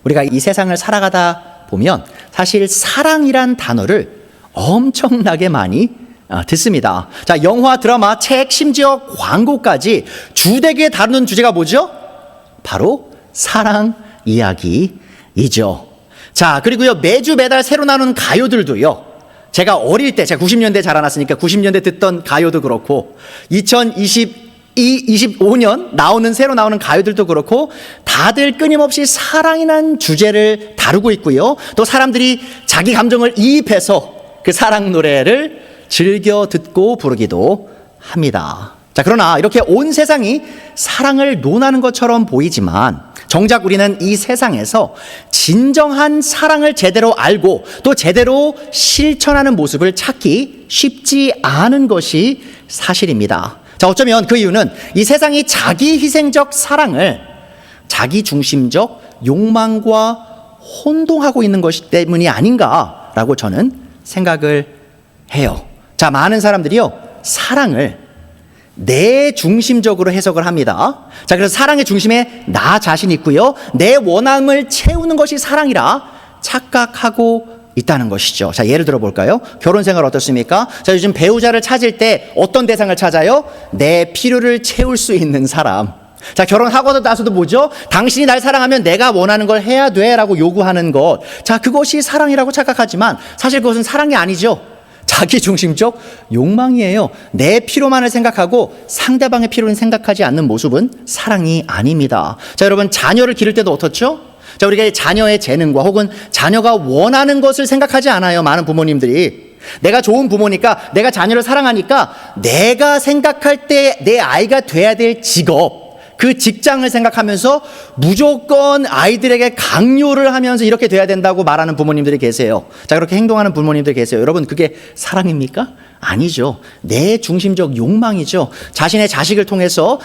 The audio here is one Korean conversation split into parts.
우리가 이 세상을 살아가다 보면 사실 사랑이란 단어를 엄청나게 많이 듣습니다. 자, 영화, 드라마, 책, 심지어 광고까지 주되게 다루는 주제가 뭐죠? 바로 사랑 이야기이죠. 자, 그리고요, 매주 매달 새로 나오는 가요들도요, 제가 어릴 때, 제가 90년대 자라났으니까 90년대 듣던 가요도 그렇고 2025년 새로 나오는 가요들도 그렇고 다들 끊임없이 사랑이란 주제를 다루고 있고요. 또 사람들이 자기 감정을 이입해서 그 사랑 노래를 즐겨 듣고 부르기도 합니다. 자, 그러나 이렇게 온 세상이 사랑을 논하는 것처럼 보이지만 정작 우리는 이 세상에서 진정한 사랑을 제대로 알고 또 제대로 실천하는 모습을 찾기 쉽지 않은 것이 사실입니다. 자, 어쩌면 그 이유는 이 세상이 자기 희생적 사랑을 자기 중심적 욕망과 혼동하고 있는 것 때문이 아닌가라고 저는 생각을 해요. 자, 많은 사람들이요, 사랑을 내 중심적으로 해석을 합니다. 자, 그래서 사랑의 중심에 나 자신이 있고요, 내 원함을 채우는 것이 사랑이라 착각하고 있다는 것이죠. 자, 예를 들어 볼까요? 결혼 생활 어떻습니까? 자, 요즘 배우자를 찾을 때 어떤 대상을 찾아요? 내 필요를 채울 수 있는 사람. 자, 결혼하고 나서도 뭐죠? 당신이 날 사랑하면 내가 원하는 걸 해야 돼 라고 요구하는 것. 자, 그것이 사랑이라고 착각하지만 사실 그것은 사랑이 아니죠. 자기 중심적 욕망이에요. 내 필요만을 생각하고 상대방의 필요는 생각하지 않는 모습은 사랑이 아닙니다. 자, 여러분, 자녀를 기를 때도 어떻죠? 자, 우리가 자녀의 재능과 혹은 자녀가 원하는 것을 생각하지 않아요. 많은 부모님들이. 내가 좋은 부모니까, 내가 자녀를 사랑하니까 내가 생각할 때 내 아이가 돼야 될 직업, 그 직장을 생각하면서 무조건 아이들에게 강요를 하면서 이렇게 돼야 된다고 말하는 부모님들이 계세요. 자, 그렇게 행동하는 부모님들이 계세요. 여러분, 그게 사랑입니까? 아니죠. 내 중심적 욕망이죠. 자신의 자식을 통해서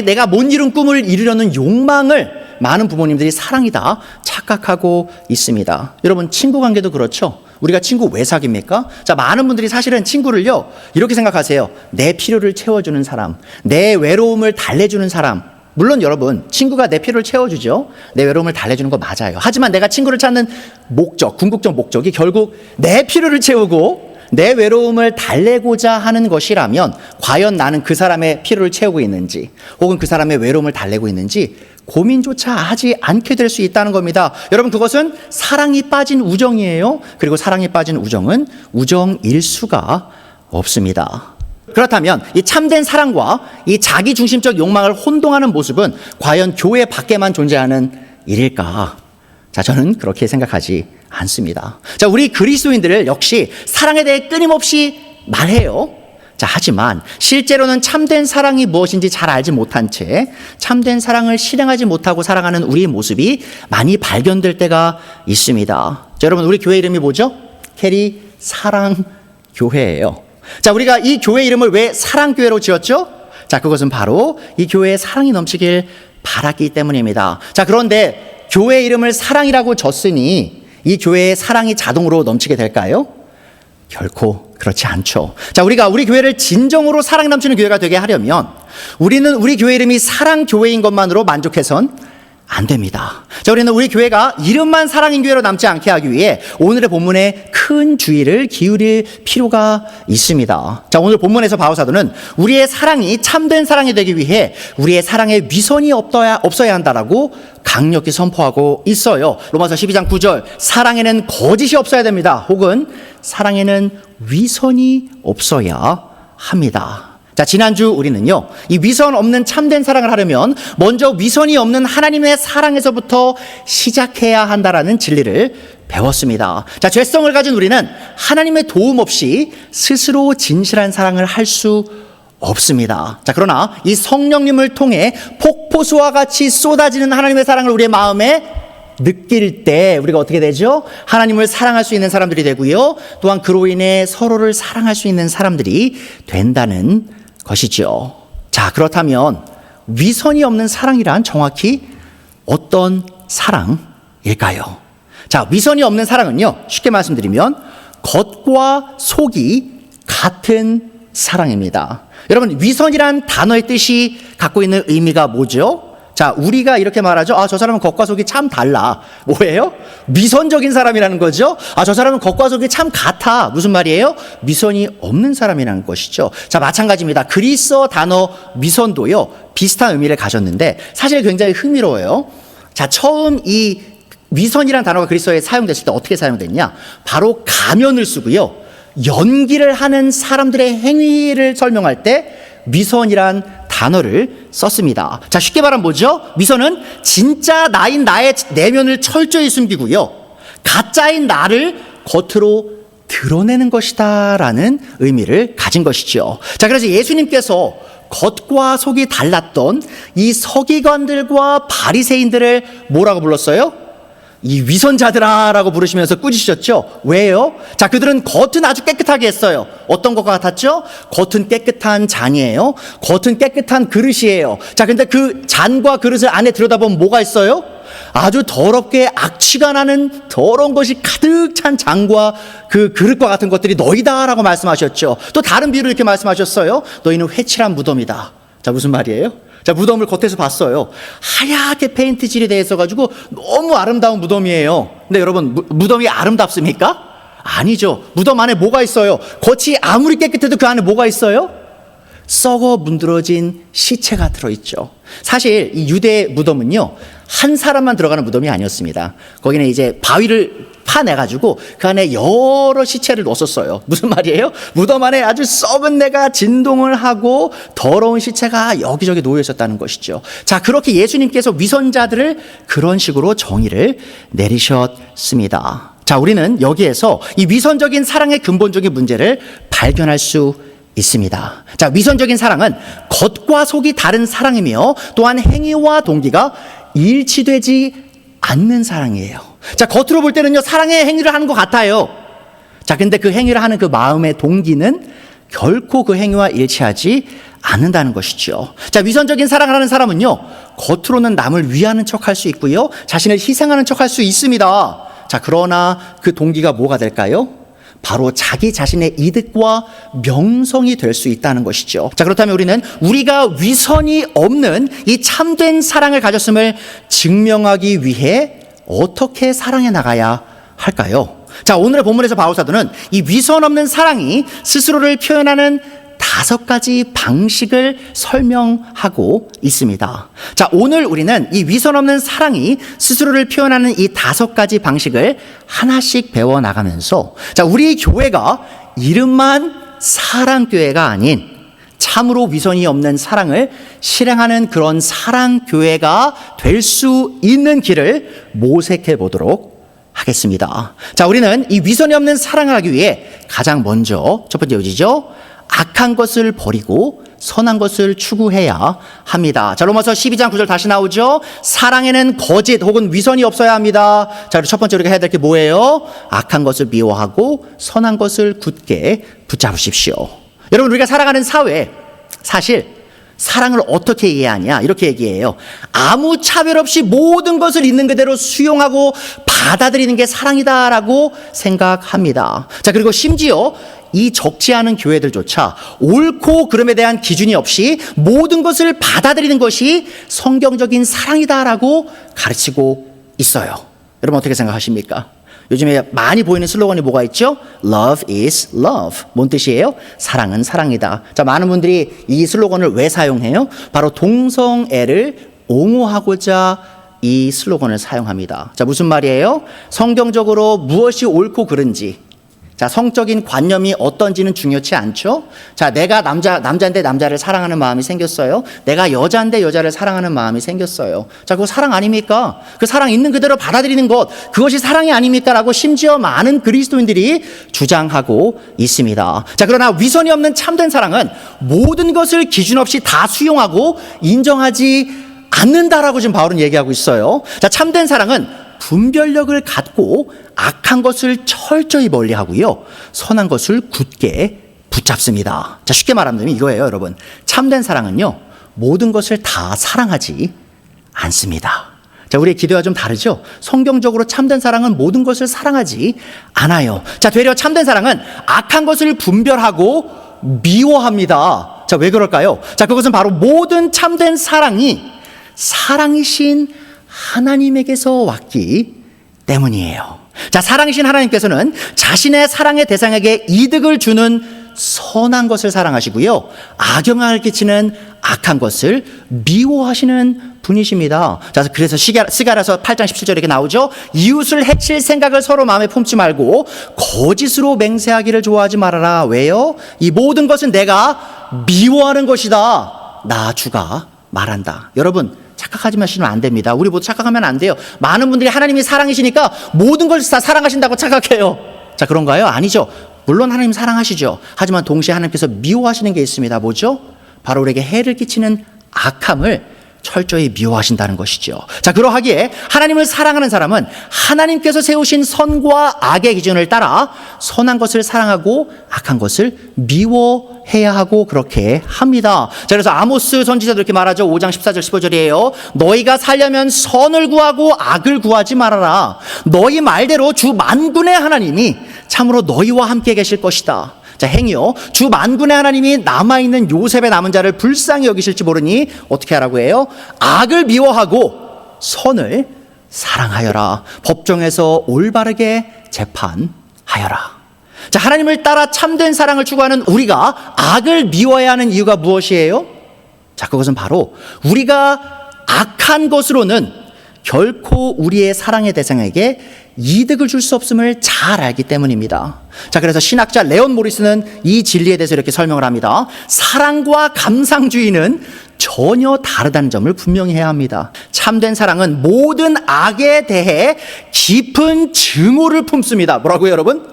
내가 못 이룬 꿈을 이루려는 욕망을 많은 부모님들이 사랑이다 착각하고 있습니다. 여러분, 친구 관계도 그렇죠. 우리가 친구 왜 사귀입니까? 자, 많은 분들이 사실은 친구를요, 이렇게 생각하세요. 내 필요를 채워주는 사람, 내 외로움을 달래주는 사람. 물론 여러분, 친구가 내 필요를 채워주죠. 내 외로움을 달래주는 거 맞아요. 하지만 내가 친구를 찾는 목적, 궁극적 목적이 결국 내 필요를 채우고 내 외로움을 달래고자 하는 것이라면 과연 나는 그 사람의 필요를 채우고 있는지 혹은 그 사람의 외로움을 달래고 있는지 고민조차 하지 않게 될 수 있다는 겁니다. 여러분, 그것은 사랑이 빠진 우정이에요. 그리고 사랑이 빠진 우정은 우정일 수가 없습니다. 그렇다면 이 참된 사랑과 이 자기중심적 욕망을 혼동하는 모습은 과연 교회 밖에만 존재하는 일일까? 자, 저는 그렇게 생각하지 않습니다. 자, 우리 그리스도인들을 역시 사랑에 대해 끊임없이 말해요. 자, 하지만 실제로는 참된 사랑이 무엇인지 잘 알지 못한 채 참된 사랑을 실행하지 못하고 살아가는 우리의 모습이 많이 발견될 때가 있습니다. 자, 여러분, 우리 교회 이름이 뭐죠? 캐리 사랑교회예요. 자, 우리가 이 교회 이름을 왜 사랑교회로 지었죠? 자, 그것은 바로 이 교회에 사랑이 넘치길 바랐기 때문입니다. 자, 그런데 교회 이름을 사랑이라고 졌으니 이 교회에 사랑이 자동으로 넘치게 될까요? 결코 그렇지 않죠. 자, 우리가 우리 교회를 진정으로 사랑이 넘치는 교회가 되게 하려면 우리는 우리 교회 이름이 사랑교회인 것만으로 만족해선 안 됩니다. 자, 우리는 우리 교회가 이름만 사랑인 교회로 남지 않게 하기 위해 오늘의 본문에 큰 주의를 기울일 필요가 있습니다. 자, 오늘 본문에서 바울사도는 우리의 사랑이 참된 사랑이 되기 위해 우리의 사랑에 위선이 없어야 한다라고 강력히 선포하고 있어요. 로마서 12장 9절, 사랑에는 거짓이 없어야 됩니다. 혹은 사랑에는 위선이 없어야 합니다. 자, 지난주 우리는요, 이 위선 없는 참된 사랑을 하려면 먼저 위선이 없는 하나님의 사랑에서부터 시작해야 한다라는 진리를 배웠습니다. 자, 죄성을 가진 우리는 하나님의 도움 없이 스스로 진실한 사랑을 할 수 없습니다. 자, 그러나 이 성령님을 통해 폭포수와 같이 쏟아지는 하나님의 사랑을 우리의 마음에 느낄 때 우리가 어떻게 되죠? 하나님을 사랑할 수 있는 사람들이 되고요, 또한 그로 인해 서로를 사랑할 수 있는 사람들이 된다는 것이죠. 자, 그렇다면 위선이 없는 사랑이란 정확히 어떤 사랑일까요? 자, 위선이 없는 사랑은요, 쉽게 말씀드리면 겉과 속이 같은 사랑입니다. 여러분, 위선이란 단어의 뜻이 갖고 있는 의미가 뭐죠? 자, 우리가 이렇게 말하죠. 아, 저 사람은 겉과 속이 참 달라. 뭐예요? 미선적인 사람이라는 거죠. 아, 저 사람은 겉과 속이 참 같아. 무슨 말이에요? 미선이 없는 사람이라는 것이죠. 자, 마찬가지입니다. 그리스어 단어 미선도요, 비슷한 의미를 가졌는데 사실 굉장히 흥미로워요. 자, 처음 이 미선이라는 단어가 그리스어에 사용됐을 때 어떻게 사용됐냐? 바로 가면을 쓰고요, 연기를 하는 사람들의 행위를 설명할 때 미선이란 단어를 썼습니다. 자, 쉽게 말하면 뭐죠? 미선은 진짜 나인 나의 내면을 철저히 숨기고요, 가짜인 나를 겉으로 드러내는 것이다 라는 의미를 가진 것이죠. 자, 그래서 예수님께서 겉과 속이 달랐던 이 서기관들과 바리새인들을 뭐라고 불렀어요? 이 위선자들아라고 부르시면서 꾸짖으셨죠. 왜요? 자, 그들은 겉은 아주 깨끗하게 했어요. 어떤 것과 같았죠? 겉은 깨끗한 잔이에요. 겉은 깨끗한 그릇이에요. 자, 근데 그 잔과 그릇을 안에 들여다보면 뭐가 있어요? 아주 더럽게 악취가 나는 더러운 것이 가득 찬 잔과 그 그릇과 같은 것들이 너희다라고 말씀하셨죠. 또 다른 비유로 이렇게 말씀하셨어요. 너희는 회칠한 무덤이다. 자, 무슨 말이에요? 자, 무덤을 겉에서 봤어요. 하얗게 페인트질이 되어 있어가지고 너무 아름다운 무덤이에요. 근데 여러분, 무덤이 아름답습니까? 아니죠. 무덤 안에 뭐가 있어요? 겉이 아무리 깨끗해도 그 안에 뭐가 있어요? 썩어 문드러진 시체가 들어있죠. 사실 이 유대 무덤은요, 한 사람만 들어가는 무덤이 아니었습니다. 거기는 이제 바위를 파내가지고 그 안에 여러 시체를 넣었어요. 무슨 말이에요? 무덤 안에 아주 썩은 내가 진동을 하고 더러운 시체가 여기저기 놓여 있었다는 것이죠. 자, 그렇게 예수님께서 위선자들을 그런 식으로 정의를 내리셨습니다. 자, 우리는 여기에서 이 위선적인 사랑의 근본적인 문제를 발견할 수 있습니다. 자, 위선적인 사랑은 겉과 속이 다른 사랑이며 또한 행위와 동기가 일치되지 않는 사랑이에요. 자, 겉으로 볼 때는요, 사랑의 행위를 하는 것 같아요. 자, 근데 그 행위를 하는 그 마음의 동기는 결코 그 행위와 일치하지 않는다는 것이죠. 자, 위선적인 사랑을 하는 사람은요, 겉으로는 남을 위하는 척 할 수 있고요, 자신을 희생하는 척 할 수 있습니다. 자, 그러나 그 동기가 뭐가 될까요? 바로 자기 자신의 이득과 명성이 될 수 있다는 것이죠. 자, 그렇다면 우리는 우리가 위선이 없는 이 참된 사랑을 가졌음을 증명하기 위해 어떻게 사랑해 나가야 할까요? 자, 오늘의 본문에서 바울사도는 이 위선 없는 사랑이 스스로를 표현하는 5가지 방식을 설명하고 있습니다. 자, 오늘 우리는 이 위선 없는 사랑이 스스로를 표현하는 이 5가지 방식을 하나씩 배워 나가면서, 자, 우리 교회가 이름만 사랑교회가 아닌 참으로 위선이 없는 사랑을 실행하는 그런 사랑교회가 될 수 있는 길을 모색해 보도록 하겠습니다. 자, 우리는 이 위선이 없는 사랑을 하기 위해 가장 먼저 첫 번째 요지죠. 악한 것을 버리고 선한 것을 추구해야 합니다. 자, 로마서 12장 9절 다시 나오죠. 사랑에는 거짓 혹은 위선이 없어야 합니다. 자, 그리고 첫 번째 우리가 해야 될 게 뭐예요? 악한 것을 미워하고 선한 것을 굳게 붙잡으십시오. 여러분, 우리가 살아가는 사회, 사실 사랑을 어떻게 이해하냐, 이렇게 얘기해요. 아무 차별 없이 모든 것을 있는 그대로 수용하고 받아들이는 게 사랑이다라고 생각합니다. 자, 그리고 심지어 이 적지 않은 교회들조차 옳고 그름에 대한 기준이 없이 모든 것을 받아들이는 것이 성경적인 사랑이다라고 가르치고 있어요. 여러분, 어떻게 생각하십니까? 요즘에 많이 보이는 슬로건이 뭐가 있죠? Love is love. 뭔 뜻이에요? 사랑은 사랑이다. 자, 많은 분들이 이 슬로건을 왜 사용해요? 바로 동성애를 옹호하고자 이 슬로건을 사용합니다. 자, 무슨 말이에요? 성경적으로 무엇이 옳고 그른지, 자, 성적인 관념이 어떤지는 중요치 않죠. 자, 내가 남자인데 남자를 사랑하는 마음이 생겼어요. 내가 여자인데 여자를 사랑하는 마음이 생겼어요. 자, 그거 사랑 아닙니까? 그 사랑 있는 그대로 받아들이는 것, 그것이 사랑이 아닙니까? 라고 심지어 많은 그리스도인들이 주장하고 있습니다. 자, 그러나 위선이 없는 참된 사랑은 모든 것을 기준 없이 다 수용하고 인정하지 않는다라고 지금 바울은 얘기하고 있어요. 자, 참된 사랑은 분별력을 갖고 악한 것을 철저히 멀리하고요, 선한 것을 굳게 붙잡습니다. 자, 쉽게 말하면 이거예요, 여러분. 참된 사랑은요, 모든 것을 다 사랑하지 않습니다. 자, 우리의 기도와 좀 다르죠? 성경적으로 참된 사랑은 모든 것을 사랑하지 않아요. 자, 되려 참된 사랑은 악한 것을 분별하고 미워합니다. 자, 왜 그럴까요? 자, 그것은 바로 모든 참된 사랑이 사랑이신 하나님에게서 왔기 때문이에요. 자, 사랑이신 하나님께서는 자신의 사랑의 대상에게 이득을 주는 선한 것을 사랑하시고요, 악영향을 끼치는 악한 것을 미워하시는 분이십니다. 자, 그래서 스가랴서 8장 17절에 이렇게 나오죠. 이웃을 해칠 생각을 서로 마음에 품지 말고 거짓으로 맹세하기를 좋아하지 말아라. 왜요? 이 모든 것은 내가 미워하는 것이다. 나 주가 말한다. 여러분, 착각하지 마시면 안 됩니다. 우리 모두 착각하면 안 돼요. 많은 분들이 하나님이 사랑이시니까 모든 걸 다 사랑하신다고 착각해요. 자, 그런가요? 아니죠. 물론 하나님 사랑하시죠. 하지만 동시에 하나님께서 미워하시는 게 있습니다. 뭐죠? 바로 우리에게 해를 끼치는 악함을 철저히 미워하신다는 것이죠. 자, 그러하기에 하나님을 사랑하는 사람은 하나님께서 세우신 선과 악의 기준을 따라 선한 것을 사랑하고 악한 것을 미워해야 하고 그렇게 합니다. 자, 그래서 아모스 선지자도 이렇게 말하죠. 5장 14절 15절이에요. 너희가 살려면 선을 구하고 악을 구하지 말아라. 너희 말대로 주 만군의 하나님이 참으로 너희와 함께 계실 것이다. 자, 행이요, 주 만군의 하나님이 남아있는 요셉의 남은 자를 불쌍히 여기실지 모르니 어떻게 하라고 해요? 악을 미워하고 선을 사랑하여라. 법정에서 올바르게 재판하여라. 자, 하나님을 따라 참된 사랑을 추구하는 우리가 악을 미워해야 하는 이유가 무엇이에요? 자, 그것은 바로 우리가 악한 것으로는 결코 우리의 사랑의 대상에게 이득을 줄 수 없음을 잘 알기 때문입니다. 자, 그래서 신학자 레온 모리스는 이 진리에 대해서 이렇게 설명을 합니다. 사랑과 감상주의는 전혀 다르다는 점을 분명히 해야 합니다. 참된 사랑은 모든 악에 대해 깊은 증오를 품습니다. 뭐라고요, 여러분?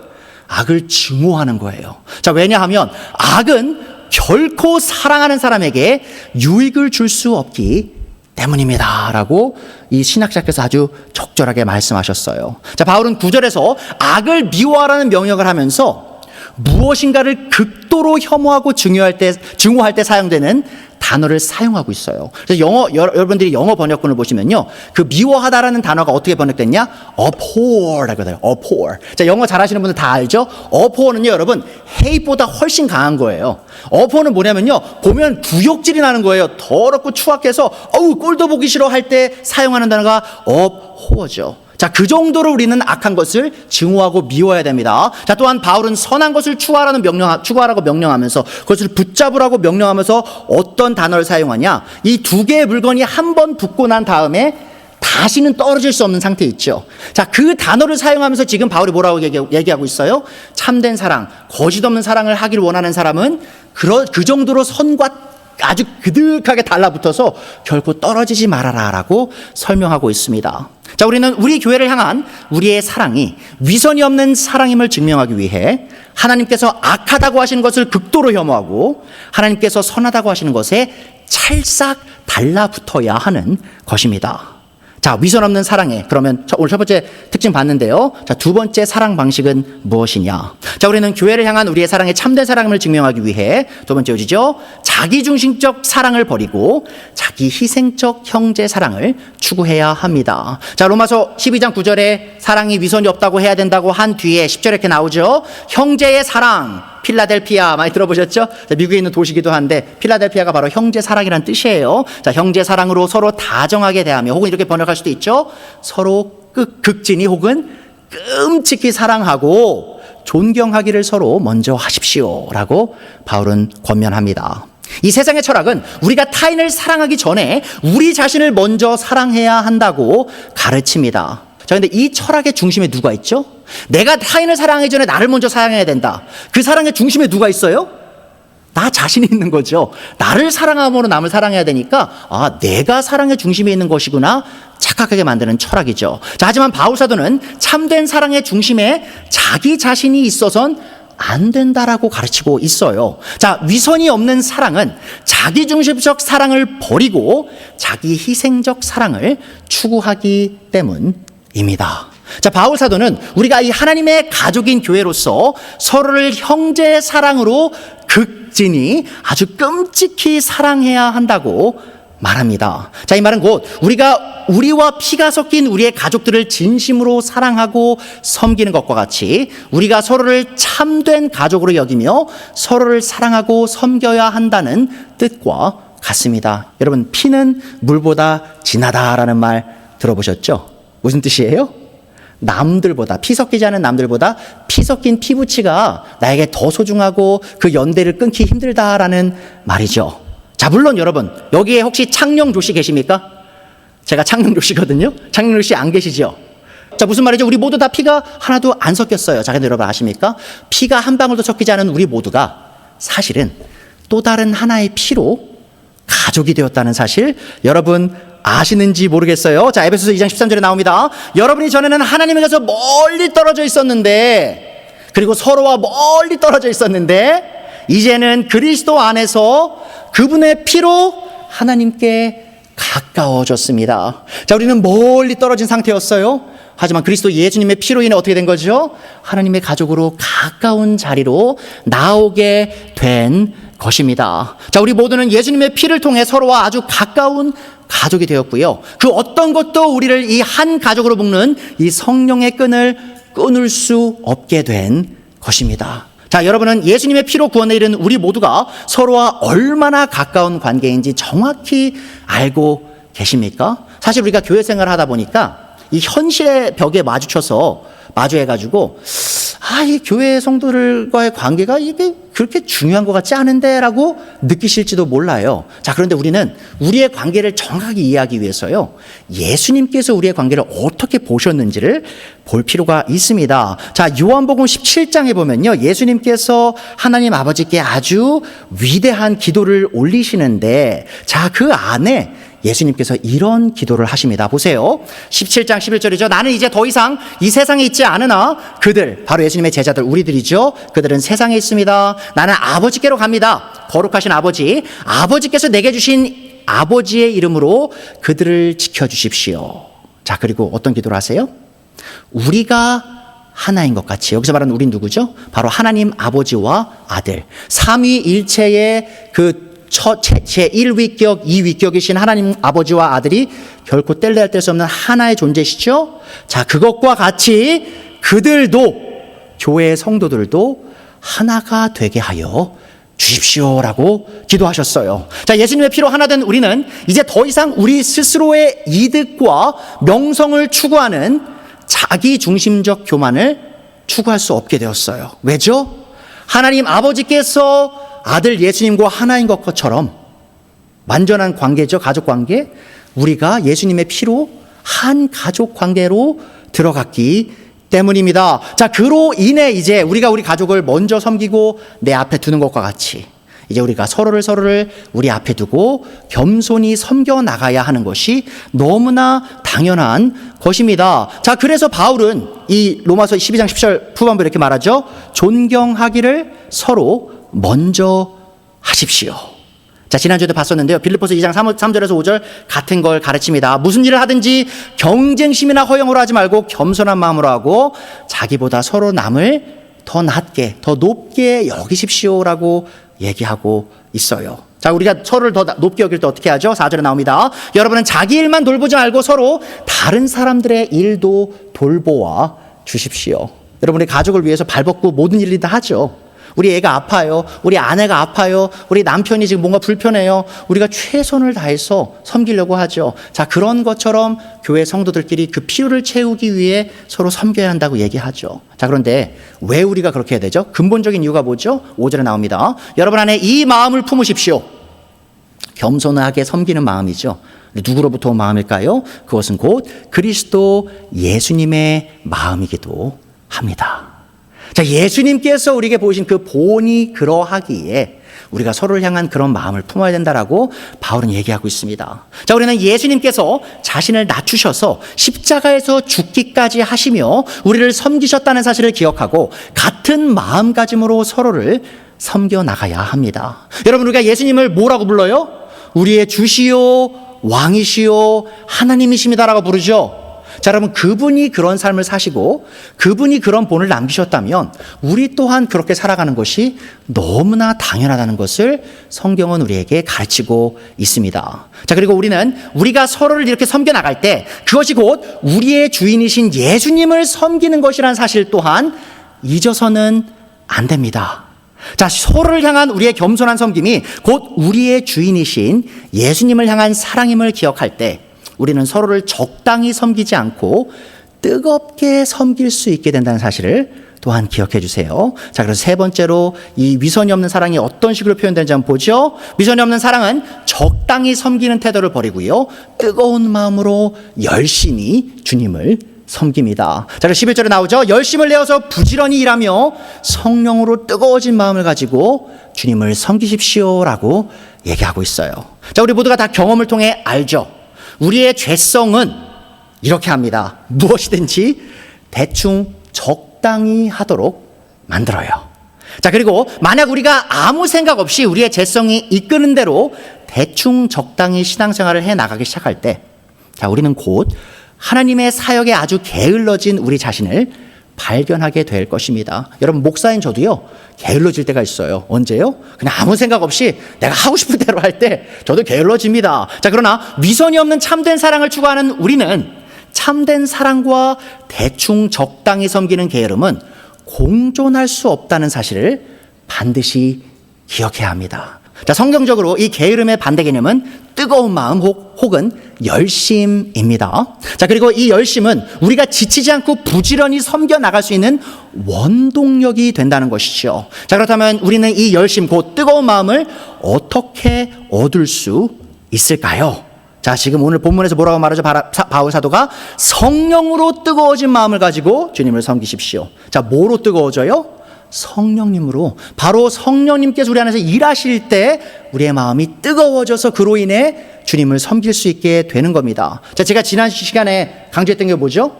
악을 증오하는 거예요. 자, 왜냐하면 악은 결코 사랑하는 사람에게 유익을 줄 수 없기 때문입니다. 라고 이 신학자께서 아주 적절하게 말씀하셨어요. 자, 바울은 9절에서 악을 미워하라는 명령을 하면서 무엇인가를 극도로 혐오하고 증오할 때 사용되는 단어를 사용하고 있어요. 그래서 여러분들이 영어 번역본을 보시면요, 그 미워하다라는 단어가 어떻게 번역됐냐? abhor라고 해요. abhor. 자, 영어 잘하시는 분들 다 알죠? abhor는요, 여러분, hate보다 훨씬 강한 거예요. abhor는 뭐냐면요, 보면 구역질이 나는 거예요. 더럽고 추악해서 어우, 꼴도 보기 싫어 할 때 사용하는 단어가 abhor죠. 자, 그 정도로 우리는 악한 것을 증오하고 미워해야 됩니다. 자, 또한 바울은 선한 것을 추구하라고 명령하면서 그것을 붙잡으라고 명령하면서 어떤 단어를 사용하냐? 이 두 개의 물건이 한 번 붙고 난 다음에 다시는 떨어질 수 없는 상태에 있죠. 자, 그 단어를 사용하면서 지금 바울이 뭐라고 얘기하고 있어요? 참된 사랑, 거짓 없는 사랑을 하기를 원하는 사람은 그 정도로 선과 아주 그득하게 달라붙어서 결코 떨어지지 말아라라고 설명하고 있습니다. 자, 우리는 우리 교회를 향한 우리의 사랑이 위선이 없는 사랑임을 증명하기 위해 하나님께서 악하다고 하시는 것을 극도로 혐오하고 하나님께서 선하다고 하시는 것에 찰싹 달라붙어야 하는 것입니다. 자, 위선 없는 사랑에, 그러면 오늘 첫 번째 특징 봤는데요. 자, 두 번째 사랑 방식은 무엇이냐? 자, 우리는 교회를 향한 우리의 사랑의 참된 사랑을 증명하기 위해 두 번째 요지죠. 자기중심적 사랑을 버리고 자기 희생적 형제 사랑을 추구해야 합니다. 자, 로마서 12장 9절에 사랑이 위선이 없다고 해야 된다고 한 뒤에 10절에 이렇게 나오죠. 형제의 사랑, 필라델피아 많이 들어보셨죠? 자, 미국에 있는 도시기도 한데 필라델피아가 바로 형제 사랑이라는 뜻이에요. 자, 형제 사랑으로 서로 다정하게 대하며, 혹은 이렇게 번역할 수도 있죠. 서로 극진히 혹은 끔찍히 사랑하고 존경하기를 서로 먼저 하십시오라고 바울은 권면합니다. 이 세상의 철학은 우리가 타인을 사랑하기 전에 우리 자신을 먼저 사랑해야 한다고 가르칩니다. 자, 근데 이 철학의 중심에 누가 있죠? 내가 타인을 사랑하기 전에 나를 먼저 사랑해야 된다. 그 사랑의 중심에 누가 있어요? 나 자신이 있는 거죠. 나를 사랑함으로 남을 사랑해야 되니까, 아, 내가 사랑의 중심에 있는 것이구나 착각하게 만드는 철학이죠. 자, 하지만 바울 사도는 참된 사랑의 중심에 자기 자신이 있어선 안 된다라고 가르치고 있어요. 자, 위선이 없는 사랑은 자기중심적 사랑을 버리고 자기 희생적 사랑을 추구하기 때문입니다. 자, 바울 사도는 우리가 이 하나님의 가족인 교회로서 서로를 형제의 사랑으로 극진히 아주 끔찍히 사랑해야 한다고 말합니다. 자, 이 말은 곧 우리와 피가 섞인 우리의 가족들을 진심으로 사랑하고 섬기는 것과 같이 우리가 서로를 참된 가족으로 여기며 서로를 사랑하고 섬겨야 한다는 뜻과 같습니다. 여러분, 피는 물보다 진하다라는 말 들어보셨죠? 무슨 뜻이에요? 남들보다, 피 섞이지 않은 남들보다 피 섞인 피부치가 나에게 더 소중하고 그 연대를 끊기 힘들다라는 말이죠. 자, 물론 여러분, 여기에 혹시 창녕조 씨 계십니까? 제가 창녕조 씨거든요. 창녕조 씨 안 계시죠? 자, 무슨 말이죠? 우리 모두 다 피가 하나도 안 섞였어요. 자, 근데 여러분 아십니까? 피가 한 방울도 섞이지 않은 우리 모두가 사실은 또 다른 하나의 피로 가족이 되었다는 사실 여러분 아시는지 모르겠어요. 자, 에베소서 2장 13절에 나옵니다. 여러분이 전에는 하나님에게서 멀리 떨어져 있었는데, 그리고 서로와 멀리 떨어져 있었는데, 이제는 그리스도 안에서 그분의 피로 하나님께 가까워졌습니다. 자, 우리는 멀리 떨어진 상태였어요. 하지만 그리스도 예수님의 피로 인해 어떻게 된 거죠? 하나님의 가족으로 가까운 자리로 나오게 된 것입니다. 자, 우리 모두는 예수님의 피를 통해 서로와 아주 가까운 가족이 되었고요. 그 어떤 것도 우리를 이 한 가족으로 묶는 이 성령의 끈을 끊을 수 없게 된 것입니다. 자, 여러분은 예수님의 피로 구원에 이른 우리 모두가 서로와 얼마나 가까운 관계인지 정확히 알고 계십니까? 사실 우리가 교회 생활을 하다 보니까 이 현실의 벽에 마주해가지고 이 교회 성도들과의 관계가 이게 그렇게 중요한 것 같지 않은데라고 느끼실지도 몰라요. 자, 그런데 우리는 우리의 관계를 정확하게 이해하기 위해서요, 예수님께서 우리의 관계를 어떻게 보셨는지를 볼 필요가 있습니다. 자, 요한복음 17장에 보면요, 예수님께서 하나님 아버지께 아주 위대한 기도를 올리시는데, 자, 그 안에 예수님께서 이런 기도를 하십니다. 보세요. 17장 11절이죠. 나는 이제 더 이상 이 세상에 있지 않으나 그들, 바로 예수님의 제자들, 우리들이죠. 그들은 세상에 있습니다. 나는 아버지께로 갑니다. 거룩하신 아버지, 아버지께서 내게 주신 아버지의 이름으로 그들을 지켜주십시오. 자, 그리고 어떤 기도를 하세요? 우리가 하나인 것 같이. 여기서 말하는 우린 누구죠? 바로 하나님 아버지와 아들, 삼위일체의 그 제1위격, 2위격이신 하나님 아버지와 아들이 결코 뗄래야 뗄 수 없는 하나의 존재시죠. 자, 그것과 같이 그들도, 교회의 성도들도 하나가 되게 하여 주십시오라고 기도하셨어요. 자, 예수님의 피로 하나 된 우리는 이제 더 이상 우리 스스로의 이득과 명성을 추구하는 자기 중심적 교만을 추구할 수 없게 되었어요. 왜죠? 하나님 아버지께서 아들 예수님과 하나인 것처럼 완전한 관계죠. 가족 관계. 우리가 예수님의 피로 한 가족 관계로 들어갔기 때문입니다. 자, 그로 인해 이제 우리가 우리 가족을 먼저 섬기고 내 앞에 두는 것과 같이 이제 우리가 서로를 우리 앞에 두고 겸손히 섬겨 나가야 하는 것이 너무나 당연한 것입니다. 자, 그래서 바울은 이 로마서 12장 10절 후반부에 이렇게 말하죠. 존경하기를 서로 먼저 하십시오. 자, 지난주에도 봤었는데요. 빌립보서 2장 3절에서 5절 같은 걸 가르칩니다. 무슨 일을 하든지 경쟁심이나 허영으로 하지 말고 겸손한 마음으로 하고 자기보다 서로 남을 더 낮게, 더 높게 여기십시오라고 얘기하고 있어요. 자, 우리가 서로를 더 높게 여길 때 어떻게 하죠? 4절에 나옵니다. 여러분은 자기 일만 돌보지 말고 서로 다른 사람들의 일도 돌보아 주십시오. 여러분의 가족을 위해서 발벗고 모든 일을 다 하죠. 우리 애가 아파요. 우리 아내가 아파요. 우리 남편이 지금 뭔가 불편해요. 우리가 최선을 다해서 섬기려고 하죠. 자, 그런 것처럼 교회 성도들끼리 그 필요를 채우기 위해 서로 섬겨야 한다고 얘기하죠. 자, 그런데 왜 우리가 그렇게 해야 되죠? 근본적인 이유가 뭐죠? 5절에 나옵니다. 여러분 안에 이 마음을 품으십시오. 겸손하게 섬기는 마음이죠. 누구로부터 온 마음일까요? 그것은 곧 그리스도 예수님의 마음이기도 합니다. 자, 예수님께서 우리에게 보이신 그 본이 그러하기에 우리가 서로를 향한 그런 마음을 품어야 된다라고 바울은 얘기하고 있습니다. 자, 우리는 예수님께서 자신을 낮추셔서 십자가에서 죽기까지 하시며 우리를 섬기셨다는 사실을 기억하고 같은 마음가짐으로 서로를 섬겨 나가야 합니다. 여러분, 우리가 예수님을 뭐라고 불러요? 우리의 주시오, 왕이시오, 하나님이십니다라고 부르죠. 자, 여러분, 그분이 그런 삶을 사시고 그분이 그런 본을 남기셨다면 우리 또한 그렇게 살아가는 것이 너무나 당연하다는 것을 성경은 우리에게 가르치고 있습니다. 자, 그리고 우리는 우리가 서로를 이렇게 섬겨 나갈 때 그것이 곧 우리의 주인이신 예수님을 섬기는 것이라는 사실 또한 잊어서는 안 됩니다. 자, 서로를 향한 우리의 겸손한 섬김이 곧 우리의 주인이신 예수님을 향한 사랑임을 기억할 때 우리는 서로를 적당히 섬기지 않고 뜨겁게 섬길 수 있게 된다는 사실을 또한 기억해 주세요. 자, 그래서 세 번째로 이 위선이 없는 사랑이 어떤 식으로 표현되는지 한번 보죠. 위선이 없는 사랑은 적당히 섬기는 태도를 버리고요, 뜨거운 마음으로 열심히 주님을 섬깁니다. 자, 그래서 11절에 나오죠. 열심을 내어서 부지런히 일하며 성령으로 뜨거워진 마음을 가지고 주님을 섬기십시오라고 얘기하고 있어요. 자, 우리 모두가 다 경험을 통해 알죠. 우리의 죄성은 이렇게 합니다. 무엇이든지 대충 적당히 하도록 만들어요. 자, 그리고 만약 우리가 아무 생각 없이 우리의 죄성이 이끄는 대로 대충 적당히 신앙생활을 해 나가기 시작할 때, 자, 우리는 곧 하나님의 사역에 아주 게을러진 우리 자신을 발견하게 될 것입니다. 여러분, 목사인 저도요, 게을러질 때가 있어요. 언제요? 그냥 아무 생각 없이 내가 하고 싶은 대로 할 때 저도 게을러집니다. 자, 그러나 위선이 없는 참된 사랑을 추구하는 우리는 참된 사랑과 대충 적당히 섬기는 게으름은 공존할 수 없다는 사실을 반드시 기억해야 합니다. 자, 성경적으로 이 게으름의 반대 개념은 뜨거운 마음 혹은 열심입니다. 자, 그리고 이 열심은 우리가 지치지 않고 부지런히 섬겨 나갈 수 있는 원동력이 된다는 것이죠. 자, 그렇다면 우리는 이 열심, 곧 뜨거운 마음을 어떻게 얻을 수 있을까요? 자, 지금 오늘 본문에서 뭐라고 말하죠? 바울 사도가 성령으로 뜨거워진 마음을 가지고 주님을 섬기십시오. 자, 뭐로 뜨거워져요? 성령님으로. 바로 성령님께서 우리 안에서 일하실 때 우리의 마음이 뜨거워져서 그로 인해 주님을 섬길 수 있게 되는 겁니다. 자, 제가 지난 시간에 강조했던 게 뭐죠?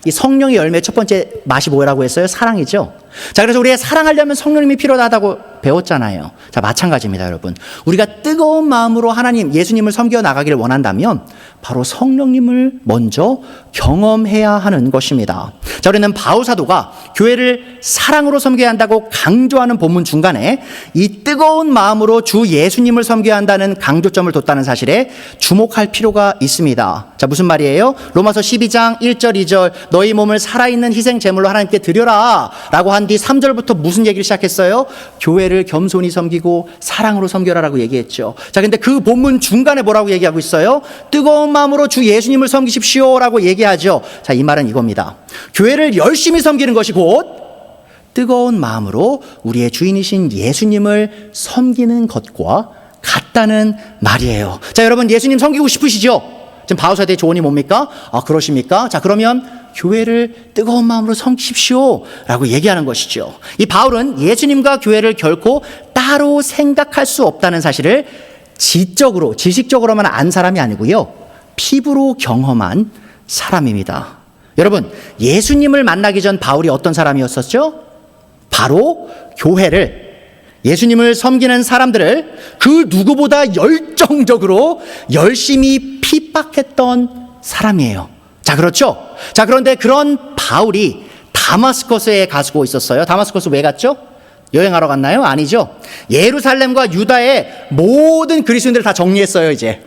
이 성령의 열매 첫 번째 맛이 뭐라고 했어요? 사랑이죠. 자, 그래서 우리가 사랑하려면 성령님이 필요하다고 배웠잖아요. 자, 마찬가지입니다, 여러분. 우리가 뜨거운 마음으로 하나님, 예수님을 섬겨 나가기를 원한다면 바로 성령님을 먼저 경험해야 하는 것입니다. 자, 우리는 바울 사도가 교회를 사랑으로 섬겨야 한다고 강조하는 본문 중간에 이 뜨거운 마음으로 주 예수님을 섬겨야 한다는 강조점을 뒀다는 사실에 주목할 필요가 있습니다. 자, 무슨 말이에요? 로마서 12장 1절 2절 너희 몸을 살아있는 희생 제물로 하나님께 드려라 라고 한 뒤 3절부터 무슨 얘기를 시작했어요? 교회를 겸손히 섬기고 사랑으로 섬겨라라고 얘기했죠. 자, 근데 그 본문 중간에 뭐라고 얘기하고 있어요? 뜨거운 마음으로 주 예수님을 섬기십시오라고 얘기하죠. 자, 이 말은 이겁니다. 교회를 열심히 섬기는 것이 곧 뜨거운 마음으로 우리의 주인이신 예수님을 섬기는 것과 같다는 말이에요. 자, 여러분, 예수님 섬기고 싶으시죠? 지금 바울사도의 조언이 뭡니까? 아, 그러십니까? 자, 그러면 교회를 뜨거운 마음으로 섬기십시오 라고 얘기하는 것이죠. 이 바울은 예수님과 교회를 결코 따로 생각할 수 없다는 사실을 지적으로, 지식적으로만 안 사람이 아니고요, 피부로 경험한 사람입니다. 여러분, 예수님을 만나기 전 바울이 어떤 사람이었었죠? 바로 교회를, 예수님을 섬기는 사람들을 그 누구보다 열정적으로 열심히 핍박했던 사람이에요. 자, 그렇죠? 자, 그런데 그런 바울이 다마스커스에 가고 있었어요. 다마스커스 왜 갔죠? 여행하러 갔나요? 아니죠. 예루살렘과 유다의 모든 그리스도인들을 다 정리했어요, 이제.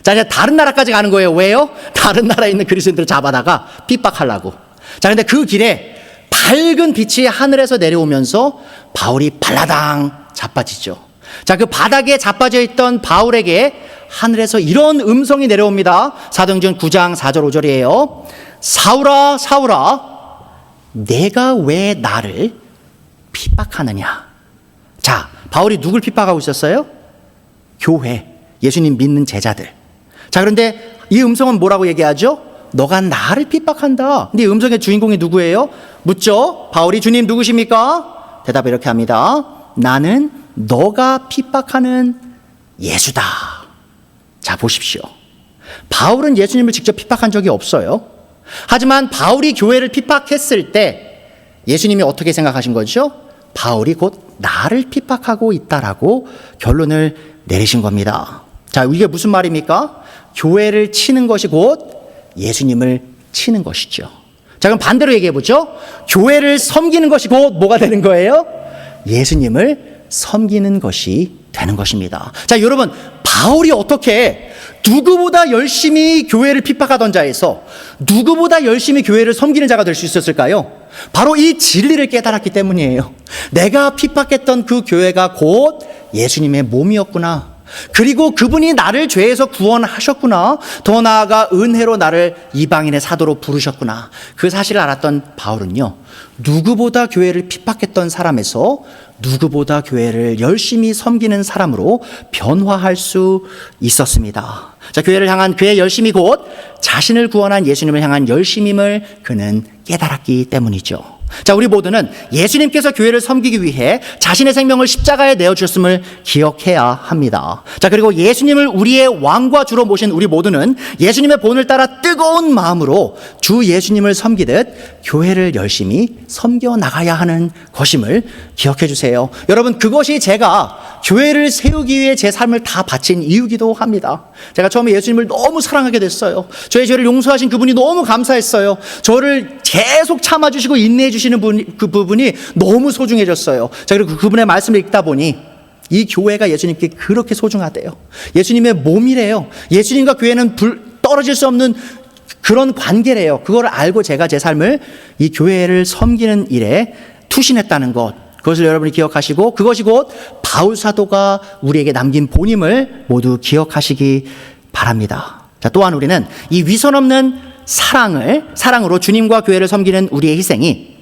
자, 이제 다른 나라까지 가는 거예요. 왜요? 다른 나라에 있는 그리스도인들을 잡아다가 핍박하려고. 자, 근데 그 길에 밝은 빛이 하늘에서 내려오면서 바울이 발라당 자빠지죠. 자, 그 바닥에 자빠져 있던 바울에게 하늘에서 이런 음성이 내려옵니다. 사도행전 9장 4절 5절이에요. 사울아, 사울아, 내가 왜 나를 핍박하느냐? 자, 바울이 누굴 핍박하고 있었어요? 교회, 예수님 믿는 제자들. 자, 그런데 이 음성은 뭐라고 얘기하죠? 너가 나를 핍박한다. 근데 이 음성의 주인공이 누구예요? 묻죠. 바울이 주님 누구십니까? 대답을 이렇게 합니다. 나는 너가 핍박하는 예수다. 자, 보십시오. 바울은 예수님을 직접 핍박한 적이 없어요. 하지만 바울이 교회를 핍박했을 때 예수님이 어떻게 생각하신 거죠? 바울이 곧 나를 핍박하고 있다라고 결론을 내리신 겁니다. 자, 이게 무슨 말입니까? 교회를 치는 것이 곧 예수님을 치는 것이죠. 자, 그럼 반대로 얘기해 보죠. 교회를 섬기는 것이 곧 뭐가 되는 거예요? 예수님을 섬기는 것이 되는 것입니다. 자, 여러분, 바울이 어떻게 누구보다 열심히 교회를 핍박하던 자에서 누구보다 열심히 교회를 섬기는 자가 될 수 있었을까요? 바로 이 진리를 깨달았기 때문이에요. 내가 핍박했던 그 교회가 곧 예수님의 몸이었구나. 그리고 그분이 나를 죄에서 구원하셨구나. 더 나아가 은혜로 나를 이방인의 사도로 부르셨구나. 그 사실을 알았던 바울은요, 누구보다 교회를 핍박했던 사람에서 누구보다 교회를 열심히 섬기는 사람으로 변화할 수 있었습니다. 자, 교회를 향한 그의 열심이 곧 자신을 구원한 예수님을 향한 열심임을 그는 깨달았기 때문이죠. 자, 우리 모두는 예수님께서 교회를 섬기기 위해 자신의 생명을 십자가에 내어주셨음을 기억해야 합니다. 자, 그리고 예수님을 우리의 왕과 주로 모신 우리 모두는 예수님의 본을 따라 뜨거운 마음으로 주 예수님을 섬기듯 교회를 열심히 섬겨 나가야 하는 것임을 기억해 주세요. 여러분, 그것이 제가 교회를 세우기 위해 제 삶을 다 바친 이유기도 합니다. 제가 처음에 예수님을 너무 사랑하게 됐어요. 저의 죄를 용서하신 그분이 너무 감사했어요. 저를 계속 참아주시고 인내해 주시는 그 부분이 너무 소중해졌어요. 자, 그리고 그분의 말씀을 읽다 보니 이 교회가 예수님께 그렇게 소중하대요. 예수님의 몸이래요. 예수님과 교회는 떨어질 수 없는 그런 관계래요. 그걸 알고 제가 제 삶을 이 교회를 섬기는 일에 투신했다는 것, 그것을 여러분이 기억하시고 그것이 곧 바울 사도가 우리에게 남긴 본임을 모두 기억하시기 바랍니다. 자, 또한 우리는 이 위선 없는 사랑으로 주님과 교회를 섬기는 우리의 희생이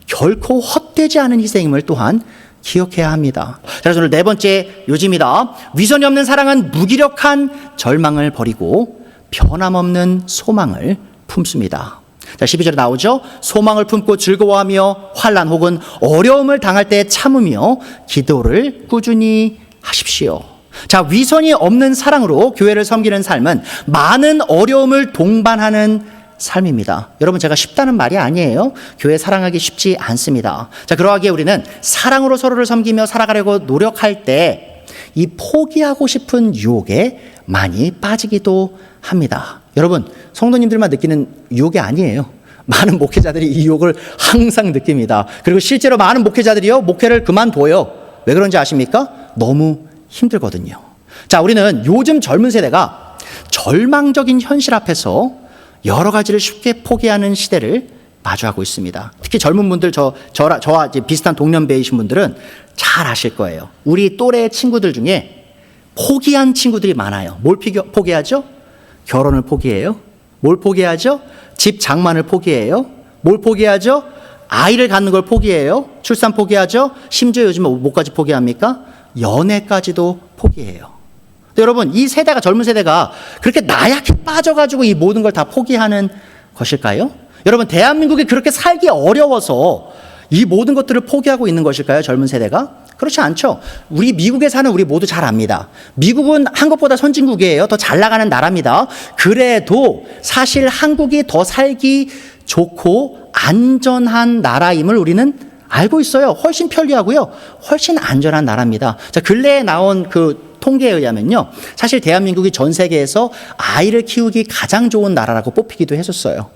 결코 헛되지 않은 희생임을 또한 기억해야 합니다. 자, 그래서 오늘 네 번째 요지입니다. 위선이 없는 사랑은 무기력한 절망을 버리고 변함없는 소망을 품습니다. 자, 12절에 나오죠. 소망을 품고 즐거워하며 환난 혹은 어려움을 당할 때 참으며 기도를 꾸준히 하십시오. 자, 위선이 없는 사랑으로 교회를 섬기는 삶은 많은 어려움을 동반하는 삶입니다. 여러분, 제가 쉽다는 말이 아니에요. 교회 사랑하기 쉽지 않습니다. 자, 그러하기에 우리는 사랑으로 서로를 섬기며 살아가려고 노력할 때 이 포기하고 싶은 유혹에 많이 빠지기도 합니다. 여러분, 성도님들만 느끼는 유혹이 아니에요. 많은 목회자들이 이 유혹을 항상 느낍니다. 그리고 실제로 많은 목회자들이요, 목회를 그만둬요. 왜 그런지 아십니까? 너무 힘들거든요. 자, 우리는 요즘 젊은 세대가 절망적인 현실 앞에서 여러 가지를 쉽게 포기하는 시대를 마주하고 있습니다. 특히 젊은 분들, 저와 이제 비슷한 동년배이신 분들은 잘 아실 거예요. 우리 또래 친구들 중에 포기한 친구들이 많아요. 뭘 포기하죠? 결혼을 포기해요. 뭘 포기하죠? 집 장만을 포기해요. 뭘 포기하죠? 아이를 갖는 걸 포기해요. 출산 포기하죠. 심지어 요즘 뭐까지 포기합니까? 연애까지도 포기해요. 여러분, 이 세대가, 젊은 세대가 그렇게 나약해 빠져가지고 이 모든 걸 다 포기하는 것일까요? 여러분, 대한민국이 그렇게 살기 어려워서 이 모든 것들을 포기하고 있는 것일까요? 젊은 세대가? 그렇지 않죠. 우리 미국에 사는 우리 모두 잘 압니다. 미국은 한국보다 선진국이에요. 더 잘 나가는 나라입니다. 그래도 사실 한국이 더 살기 좋고 안전한 나라임을 우리는 알고 있어요. 훨씬 편리하고요. 훨씬 안전한 나라입니다. 자, 근래에 나온 그 통계에 의하면요, 사실 대한민국이 전 세계에서 아이를 키우기 가장 좋은 나라라고 뽑히기도 했었어요.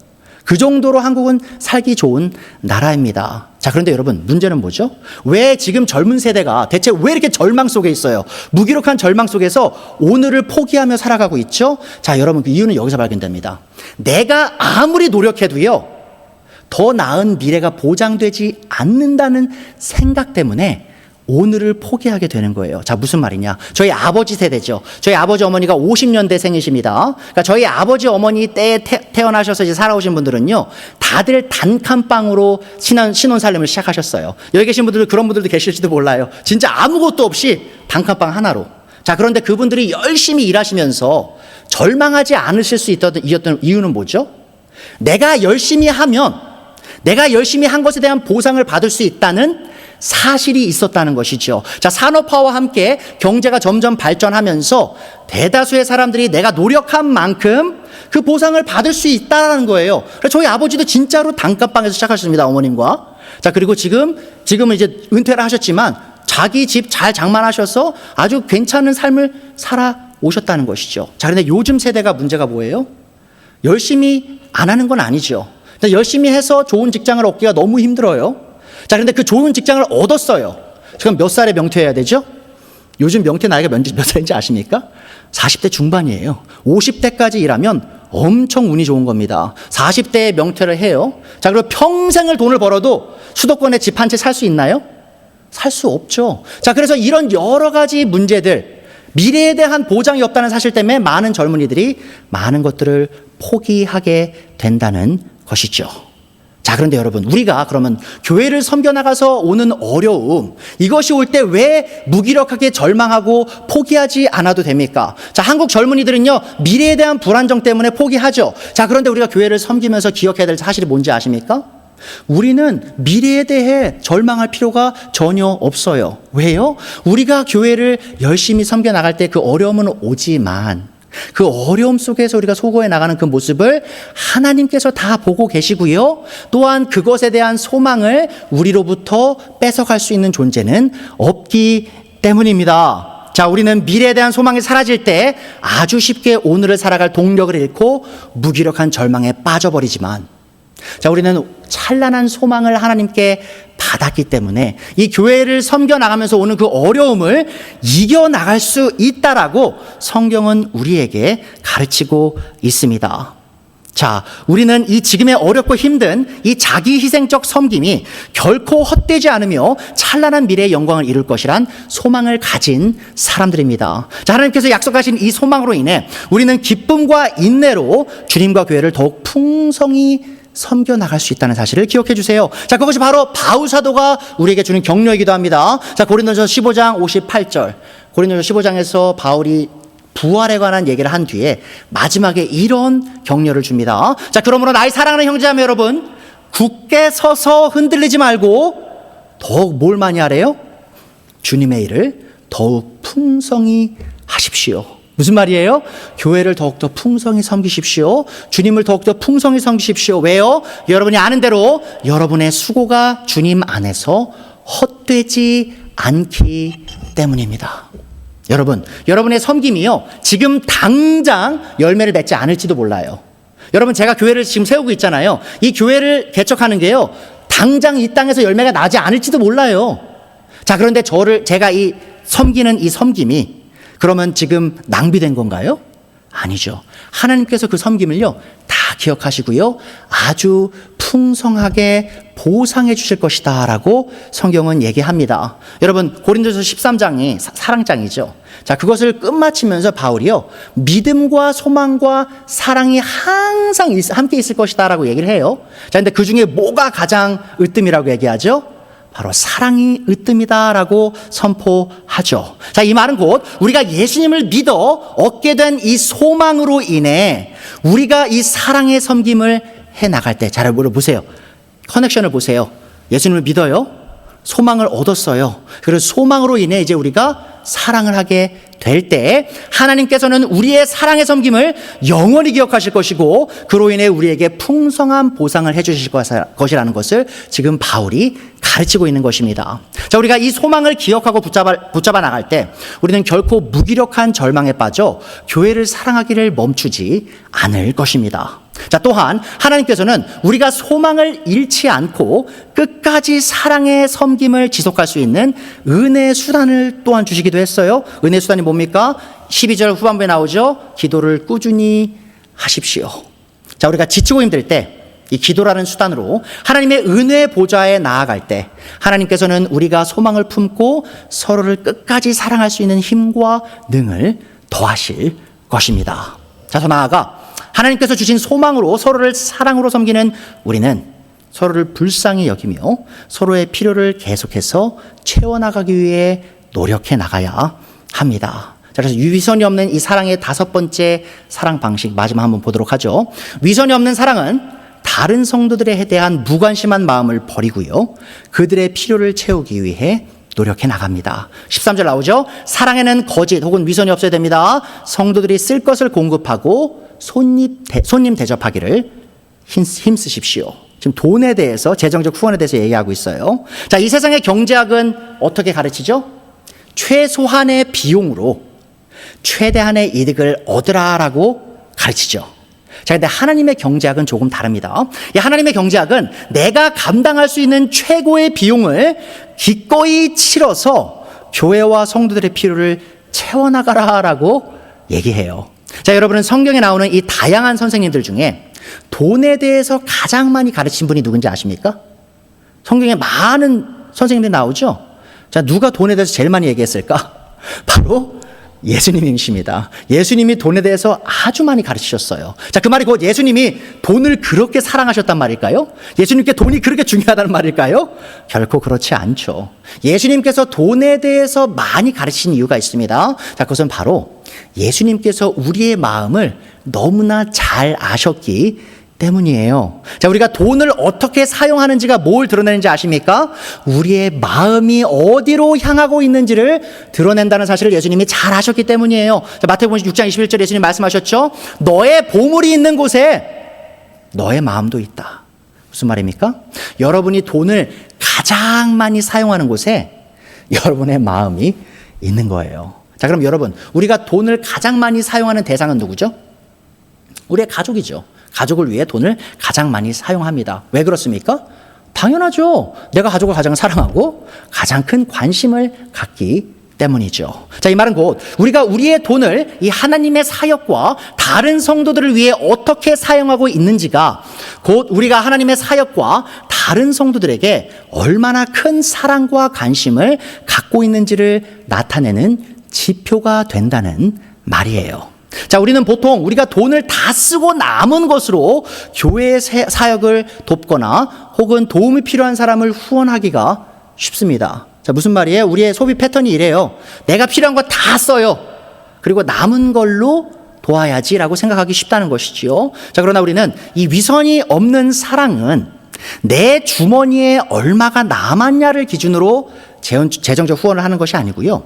그 정도로 한국은 살기 좋은 나라입니다. 자, 그런데 여러분, 문제는 뭐죠? 왜 지금 젊은 세대가 대체 왜 이렇게 절망 속에 있어요? 무기력한 절망 속에서 오늘을 포기하며 살아가고 있죠? 자, 여러분, 그 이유는 여기서 발견됩니다. 내가 아무리 노력해도요, 더 나은 미래가 보장되지 않는다는 생각 때문에 오늘을 포기하게 되는 거예요. 자, 무슨 말이냐? 저희 아버지 세대죠. 저희 아버지 어머니가 50년대생이십니다. 그러니까 저희 아버지 어머니 때에 태어나셔서 이제 살아오신 분들은요, 다들 단칸방으로 신혼살림을 시작하셨어요. 여기 계신 분들도 그런 분들도 계실지도 몰라요. 진짜 아무것도 없이 단칸방 하나로. 자, 그런데 그분들이 열심히 일하시면서 절망하지 않으실 수 있었던 이유는 뭐죠? 내가 열심히 하면 내가 열심히 한 것에 대한 보상을 받을 수 있다는 사실이 있었다는 것이죠. 자, 산업화와 함께 경제가 점점 발전하면서 대다수의 사람들이 내가 노력한 만큼 그 보상을 받을 수 있다는 거예요. 그래서 저희 아버지도 진짜로 단칸방에서 시작하셨습니다, 어머님과. 자, 그리고 지금은 이제 은퇴를 하셨지만 자기 집 잘 장만하셔서 아주 괜찮은 삶을 살아오셨다는 것이죠. 자, 그런데 요즘 세대가 문제가 뭐예요? 열심히 안 하는 건 아니죠. 열심히 해서 좋은 직장을 얻기가 너무 힘들어요. 자, 그런데 그 좋은 직장을 얻었어요. 지금 몇 살에 명퇴해야 되죠? 요즘 명태 나이가 몇 살인지 아십니까? 40대 중반이에요. 50대까지 일하면 엄청 운이 좋은 겁니다. 40대에 명퇴를 해요. 자, 그리고 평생을 돈을 벌어도 수도권에 집 한 채 살 수 있나요? 살 수 없죠. 자, 그래서 이런 여러 가지 문제들, 미래에 대한 보장이 없다는 사실 때문에 많은 젊은이들이 많은 것들을 포기하게 된다는 것이죠. 자, 그런데 여러분, 우리가 그러면 교회를 섬겨나가서 오는 어려움, 이것이 올 때 왜 무기력하게 절망하고 포기하지 않아도 됩니까? 자, 한국 젊은이들은요, 미래에 대한 불안정 때문에 포기하죠. 자, 그런데 우리가 교회를 섬기면서 기억해야 될 사실이 뭔지 아십니까? 우리는 미래에 대해 절망할 필요가 전혀 없어요. 왜요? 우리가 교회를 열심히 섬겨나갈 때 그 어려움은 오지만 그 어려움 속에서 우리가 소거해 나가는 그 모습을 하나님께서 다 보고 계시고요. 또한 그것에 대한 소망을 우리로부터 뺏어갈 수 있는 존재는 없기 때문입니다. 자, 우리는 미래에 대한 소망이 사라질 때 아주 쉽게 오늘을 살아갈 동력을 잃고 무기력한 절망에 빠져버리지만, 자, 우리는 찬란한 소망을 하나님께 받았기 때문에 이 교회를 섬겨나가면서 오는 그 어려움을 이겨나갈 수 있다라고 성경은 우리에게 가르치고 있습니다. 자, 우리는 이 지금의 어렵고 힘든 이 자기 희생적 섬김이 결코 헛되지 않으며 찬란한 미래의 영광을 이룰 것이란 소망을 가진 사람들입니다. 자, 하나님께서 약속하신 이 소망으로 인해 우리는 기쁨과 인내로 주님과 교회를 더욱 풍성히 섬겨나갈 수 있다는 사실을 기억해 주세요. 자, 그것이 바로 바울 사도가 우리에게 주는 격려이기도 합니다. 자, 고린도전서 15장 58절. 고린도전서 15장에서 바울이 부활에 관한 얘기를 한 뒤에 마지막에 이런 격려를 줍니다. 자, 그러므로 나의 사랑하는 형제자매 여러분, 굳게 서서 흔들리지 말고 더욱 뭘 많이 하래요? 주님의 일을 더욱 풍성히 하십시오. 무슨 말이에요? 교회를 더욱더 풍성히 섬기십시오. 주님을 더욱더 풍성히 섬기십시오. 왜요? 여러분이 아는 대로 여러분의 수고가 주님 안에서 헛되지 않기 때문입니다. 여러분, 여러분의 섬김이요, 지금 당장 열매를 맺지 않을지도 몰라요. 여러분, 제가 교회를 지금 세우고 있잖아요. 이 교회를 개척하는 게요, 당장 이 땅에서 열매가 나지 않을지도 몰라요. 자, 그런데 제가 이 섬기는 이 섬김이 그러면 지금 낭비된 건가요? 아니죠. 하나님께서 그 섬김을요, 다 기억하시고요, 아주 풍성하게 보상해 주실 것이다 라고 성경은 얘기합니다. 여러분, 고린도서 13장이 사랑장이죠. 자, 그것을 끝마치면서 바울이요, 믿음과 소망과 사랑이 항상 함께 있을 것이다 라고 얘기를 해요. 자, 근데 그 중에 뭐가 가장 으뜸이라고 얘기하죠? 바로 사랑이 으뜸이다 라고 선포하죠. 자, 이 말은 곧 우리가 예수님을 믿어 얻게 된 이 소망으로 인해 우리가 이 사랑의 섬김을 해나갈 때, 잘 물어보세요. 커넥션을 보세요. 예수님을 믿어요. 소망을 얻었어요. 그래서 소망으로 인해 이제 우리가 사랑을 하게 될 때 하나님께서는 우리의 사랑의 섬김을 영원히 기억하실 것이고 그로 인해 우리에게 풍성한 보상을 해주실 것이라는 것을 지금 바울이 가르치고 있는 것입니다. 자, 우리가 이 소망을 기억하고 붙잡아 나갈 때 우리는 결코 무기력한 절망에 빠져 교회를 사랑하기를 멈추지 않을 것입니다. 자, 또한 하나님께서는 우리가 소망을 잃지 않고 끝까지 사랑의 섬김을 지속할 수 있는 은혜의 수단을 또한 주시기도 했어요. 은혜의 수단이 뭡니까? 12절 후반부에 나오죠. 기도를 꾸준히 하십시오. 자, 우리가 지치고 힘들 때 이 기도라는 수단으로 하나님의 은혜 보좌에 나아갈 때 하나님께서는 우리가 소망을 품고 서로를 끝까지 사랑할 수 있는 힘과 능을 더하실 것입니다. 자, 더 나아가 하나님께서 주신 소망으로 서로를 사랑으로 섬기는 우리는 서로를 불쌍히 여기며 서로의 필요를 계속해서 채워나가기 위해 노력해 나가야 합니다. 자, 그래서 위선이 없는 이 사랑의 다섯 번째 사랑 방식 마지막 한번 보도록 하죠. 위선이 없는 사랑은 다른 성도들에 대한 무관심한 마음을 버리고요, 그들의 필요를 채우기 위해 노력해 나갑니다. 13절 나오죠. 사랑에는 거짓 혹은 위선이 없어야 됩니다. 성도들이 쓸 것을 공급하고 손님 대접하기를 힘쓰십시오. 지금 돈에 대해서, 재정적 후원에 대해서 얘기하고 있어요. 자, 이 세상의 경제학은 어떻게 가르치죠? 최소한의 비용으로 최대한의 이득을 얻으라라고 가르치죠. 자, 근데 하나님의 경제학은 조금 다릅니다. 이 하나님의 경제학은 내가 감당할 수 있는 최고의 비용을 기꺼이 치러서 교회와 성도들의 필요를 채워나가라라고 얘기해요. 자, 여러분은 성경에 나오는 이 다양한 선생님들 중에 돈에 대해서 가장 많이 가르친 분이 누군지 아십니까? 성경에 많은 선생님들이 나오죠? 자, 누가 돈에 대해서 제일 많이 얘기했을까? 바로 예수님이십니다. 예수님이 돈에 대해서 아주 많이 가르치셨어요. 자, 그 말이 곧 예수님이 돈을 그렇게 사랑하셨단 말일까요? 예수님께 돈이 그렇게 중요하다는 말일까요? 결코 그렇지 않죠. 예수님께서 돈에 대해서 많이 가르치신 이유가 있습니다. 자, 그것은 바로 예수님께서 우리의 마음을 너무나 잘 아셨기 때문이에요. 자, 우리가 돈을 어떻게 사용하는지가 뭘 드러내는지 아십니까? 우리의 마음이 어디로 향하고 있는지를 드러낸다는 사실을 예수님이 잘 아셨기 때문이에요. 자, 마태복음 6장 21절 예수님 말씀하셨죠? 너의 보물이 있는 곳에 너의 마음도 있다. 무슨 말입니까? 여러분이 돈을 가장 많이 사용하는 곳에 여러분의 마음이 있는 거예요. 자, 그럼 여러분, 우리가 돈을 가장 많이 사용하는 대상은 누구죠? 우리의 가족이죠. 가족을 위해 돈을 가장 많이 사용합니다. 왜 그렇습니까? 당연하죠. 내가 가족을 가장 사랑하고 가장 큰 관심을 갖기 때문이죠. 자, 이 말은 곧 우리가 우리의 돈을 이 하나님의 사역과 다른 성도들을 위해 어떻게 사용하고 있는지가 곧 우리가 하나님의 사역과 다른 성도들에게 얼마나 큰 사랑과 관심을 갖고 있는지를 나타내는 지표가 된다는 말이에요. 자, 우리는 보통 우리가 돈을 다 쓰고 남은 것으로 교회의 사역을 돕거나 혹은 도움이 필요한 사람을 후원하기가 쉽습니다. 자, 무슨 말이에요? 우리의 소비 패턴이 이래요. 내가 필요한 거 다 써요. 그리고 남은 걸로 도와야지라고 생각하기 쉽다는 것이지요. 자, 그러나 우리는 이 위선이 없는 사랑은 내 주머니에 얼마가 남았냐를 기준으로 재정적 후원을 하는 것이 아니고요.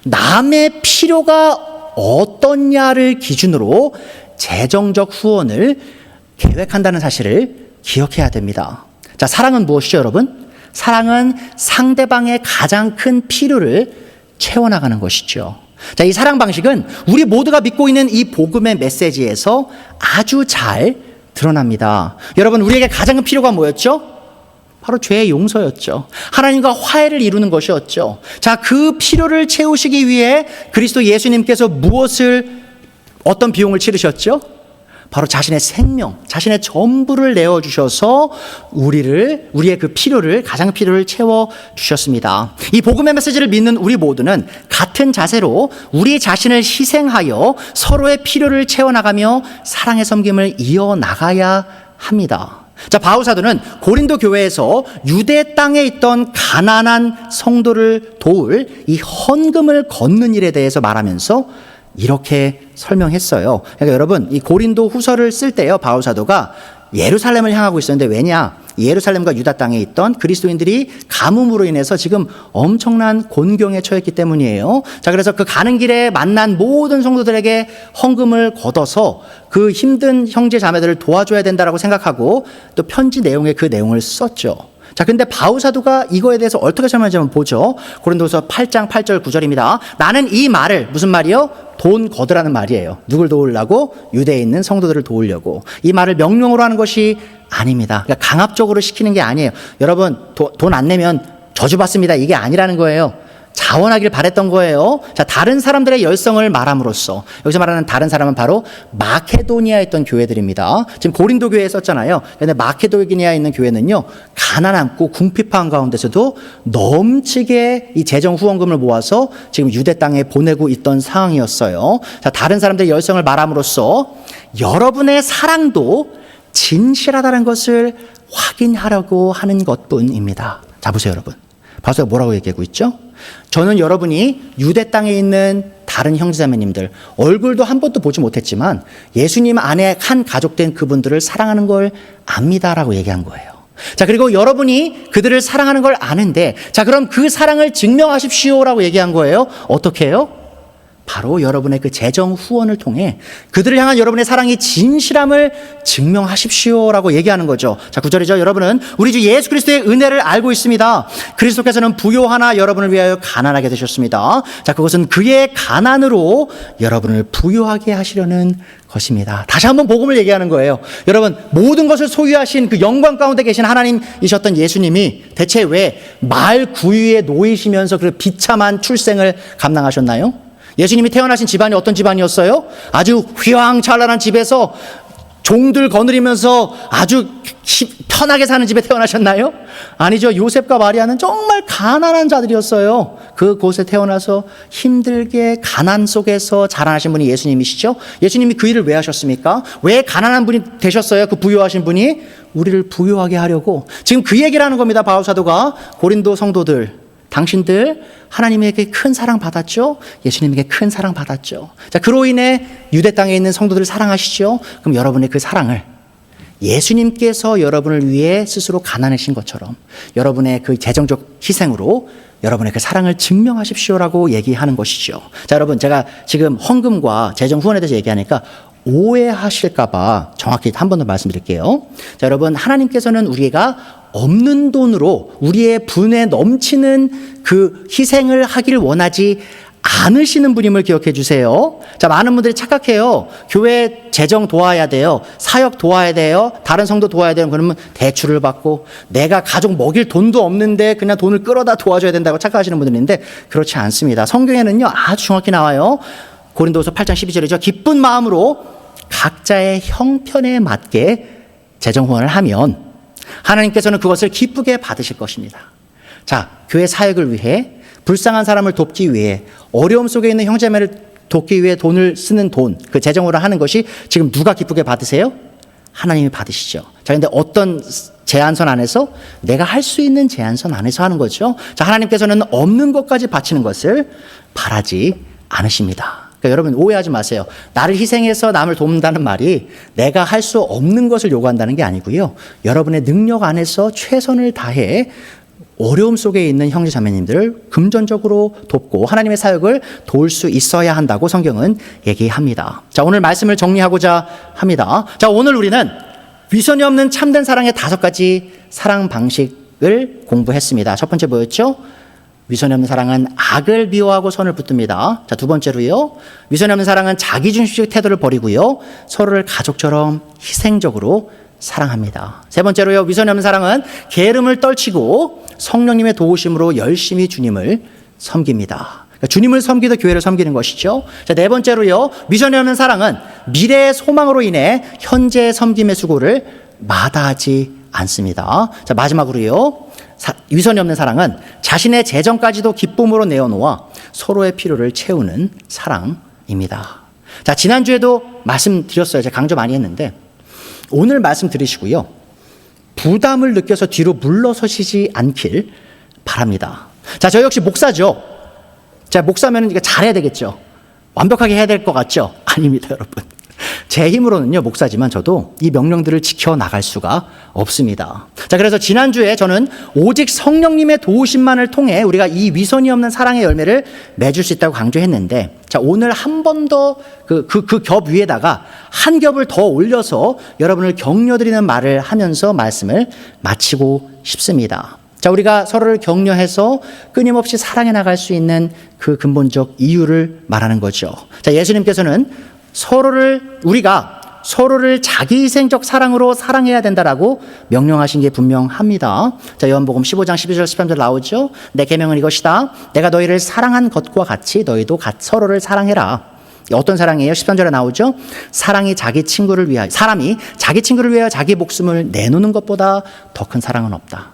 남의 필요가 어떻냐를 기준으로 재정적 후원을 계획한다는 사실을 기억해야 됩니다. 자, 사랑은 무엇이죠, 여러분? 사랑은 상대방의 가장 큰 필요를 채워나가는 것이죠. 자, 이 사랑 방식은 우리 모두가 믿고 있는 이 복음의 메시지에서 아주 잘 드러납니다. 여러분, 우리에게 가장 큰 필요가 뭐였죠? 바로 죄의 용서였죠. 하나님과 화해를 이루는 것이었죠. 자, 그 필요를 채우시기 위해 그리스도 예수님께서 어떤 비용을 치르셨죠? 바로 자신의 생명, 자신의 전부를 내어주셔서 우리의 그 필요를, 가장 필요를 채워주셨습니다. 이 복음의 메시지를 믿는 우리 모두는 같은 자세로 우리 자신을 희생하여 서로의 필요를 채워나가며 사랑의 섬김을 이어나가야 합니다. 자, 바울 사도는 고린도 교회에서 유대 땅에 있던 가난한 성도를 도울 이 헌금을 걷는 일에 대해서 말하면서 이렇게 설명했어요. 그러니까 여러분, 이 고린도 후서를 쓸 때요, 바울 사도가 예루살렘을 향하고 있었는데, 왜냐? 예루살렘과 유다 땅에 있던 그리스도인들이 가뭄으로 인해서 지금 엄청난 곤경에 처했기 때문이에요. 자, 그래서 그 가는 길에 만난 모든 성도들에게 헌금을 걷어서 그 힘든 형제 자매들을 도와줘야 된다라고 생각하고 또 편지 내용에 그 내용을 썼죠. 자, 근데 바울 사도가 이거에 대해서 어떻게 설명하는지 한번 보죠. 고린도서 8장 8절 9절입니다. 나는 이 말을, 무슨 말이요? 돈 거두라는 말이에요. 누굴 도우려고? 유대에 있는 성도들을 도우려고. 이 말을 명령으로 하는 것이 아닙니다. 그러니까 강압적으로 시키는 게 아니에요. 여러분, 돈 안 내면 저주받습니다. 이게 아니라는 거예요. 자원하길 바랬던 거예요. 자, 다른 사람들의 열성을 말함으로써, 여기서 말하는 다른 사람은 바로 마케도니아에 있던 교회들입니다. 지금 고린도 교회에 썼잖아요. 근데 마케도니아에 있는 교회는요, 가난함고 궁핍한 가운데서도 넘치게 이 재정 후원금을 모아서 지금 유대 땅에 보내고 있던 상황이었어요. 자, 다른 사람들의 열성을 말함으로써 여러분의 사랑도 진실하다는 것을 확인하려고 하는 것뿐입니다. 자, 보세요, 여러분. 바울사가 뭐라고 얘기하고 있죠? 저는 여러분이 유대 땅에 있는 다른 형제자매님들 얼굴도 한 번도 보지 못했지만 예수님 안에 한 가족된 그분들을 사랑하는 걸 압니다라고 얘기한 거예요. 자, 그리고 여러분이 그들을 사랑하는 걸 아는데, 자, 그럼 그 사랑을 증명하십시오라고 얘기한 거예요. 어떻게 해요? 바로 여러분의 그 재정 후원을 통해 그들을 향한 여러분의 사랑이 진실함을 증명하십시오라고 얘기하는 거죠. 자, 9절이죠. 여러분은 우리 주 예수 그리스도의 은혜를 알고 있습니다. 그리스도께서는 부요하나 여러분을 위하여 가난하게 되셨습니다. 자, 그것은 그의 가난으로 여러분을 부요하게 하시려는 것입니다. 다시 한번 복음을 얘기하는 거예요. 여러분, 모든 것을 소유하신 그 영광 가운데 계신 하나님이셨던 예수님이 대체 왜 말 구유에 놓이시면서 그 비참한 출생을 감당하셨나요? 예수님이 태어나신 집안이 어떤 집안이었어요? 아주 휘황찬란한 집에서 종들 거느리면서 아주 편하게 사는 집에 태어나셨나요? 아니죠. 요셉과 마리아는 정말 가난한 자들이었어요. 그곳에 태어나서 힘들게 가난 속에서 자라나신 분이 예수님이시죠. 예수님이 그 일을 왜 하셨습니까? 왜 가난한 분이 되셨어요? 그 부유하신 분이 우리를 부유하게 하려고. 지금 그 얘기를 하는 겁니다. 바울 사도가. 고린도 성도들, 당신들 하나님에게 큰 사랑 받았죠? 예수님에게 큰 사랑 받았죠. 자, 그로 인해 유대 땅에 있는 성도들을 사랑하시죠? 그럼 여러분의 그 사랑을 예수님께서 여러분을 위해 스스로 가난하신 것처럼 여러분의 그 재정적 희생으로 여러분의 그 사랑을 증명하십시오라고 얘기하는 것이죠. 자, 여러분, 제가 지금 헌금과 재정 후원에 대해서 얘기하니까 오해하실까봐 정확히 한 번 더 말씀드릴게요. 자, 여러분, 하나님께서는 우리가 없는 돈으로 우리의 분에 넘치는 그 희생을 하길 원하지 않으시는 분임을 기억해 주세요. 자, 많은 분들이 착각해요. 교회 재정 도와야 돼요. 사역 도와야 돼요. 다른 성도 도와야 돼요. 그러면 대출을 받고 내가 가족 먹일 돈도 없는데 그냥 돈을 끌어다 도와줘야 된다고 착각하시는 분들이 있는데 그렇지 않습니다. 성경에는요, 아주 정확히 나와요. 고린도서 8장 12절이죠. 기쁜 마음으로 각자의 형편에 맞게 재정 후원을 하면 하나님께서는 그것을 기쁘게 받으실 것입니다. 자, 교회 사역을 위해 불쌍한 사람을 돕기 위해 어려움 속에 있는 형제매를 돕기 위해 돈을 쓰는 돈, 그 재정으로 하는 것이 지금 누가 기쁘게 받으세요? 하나님이 받으시죠. 자, 근데 어떤 제한선 안에서 내가 할 수 있는 제한선 안에서 하는 거죠. 자, 하나님께서는 없는 것까지 바치는 것을 바라지 않으십니다. 그러니까 여러분 오해하지 마세요. 나를 희생해서 남을 돕는다는 말이 내가 할 수 없는 것을 요구한다는 게 아니고요. 여러분의 능력 안에서 최선을 다해 어려움 속에 있는 형제 자매님들을 금전적으로 돕고 하나님의 사역을 도울 수 있어야 한다고 성경은 얘기합니다. 자, 오늘 말씀을 정리하고자 합니다. 자, 오늘 우리는 위선이 없는 참된 사랑의 5가지 사랑 방식을 공부했습니다. 첫 번째 뭐였죠? 위선이 없는 사랑은 악을 미워하고 선을 붙듭니다. 자, 두 번째로요. 위선이 없는 사랑은 자기중심적 태도를 버리고요. 서로를 가족처럼 희생적으로 사랑합니다. 세 번째로요. 위선이 없는 사랑은 게으름을 떨치고 성령님의 도우심으로 열심히 주님을 섬깁니다. 그러니까 주님을 섬기듯 교회를 섬기는 것이죠. 자, 네 번째로요. 위선이 없는 사랑은 미래의 소망으로 인해 현재의 섬김의 수고를 마다하지 않습니다. 자, 마지막으로요. 위선이 없는 사랑은 자신의 재정까지도 기쁨으로 내어놓아 서로의 필요를 채우는 사랑입니다. 자, 지난주에도 말씀드렸어요. 제가 강조 많이 했는데 오늘 말씀 들으시고요. 부담을 느껴서 뒤로 물러서시지 않길 바랍니다. 자, 저 역시 목사죠. 자, 목사면 이거 잘해야 되겠죠. 완벽하게 해야 될 것 같죠? 아닙니다, 여러분. 제 힘으로는요, 목사지만 저도 이 명령들을 지켜나갈 수가 없습니다. 자, 그래서 지난주에 저는 오직 성령님의 도우심만을 통해 우리가 이 위선이 없는 사랑의 열매를 맺을 수 있다고 강조했는데, 자, 오늘 한 번 더 그 겹 위에다가 한 겹을 더 올려서 여러분을 격려드리는 말을 하면서 말씀을 마치고 싶습니다. 자, 우리가 서로를 격려해서 끊임없이 사랑해 나갈 수 있는 그 근본적 이유를 말하는 거죠. 자, 예수님께서는 우리가 서로를 자기희생적 사랑으로 사랑해야 된다라고 명령하신 게 분명합니다. 자, 요한복음 15장 12절 13절 나오죠. 내 계명은 이것이다. 내가 너희를 사랑한 것과 같이 너희도 서로를 사랑해라. 어떤 사랑이에요? 13절에 나오죠. 사람이 자기 친구를 위하여 자기 목숨을 내놓는 것보다 더 큰 사랑은 없다.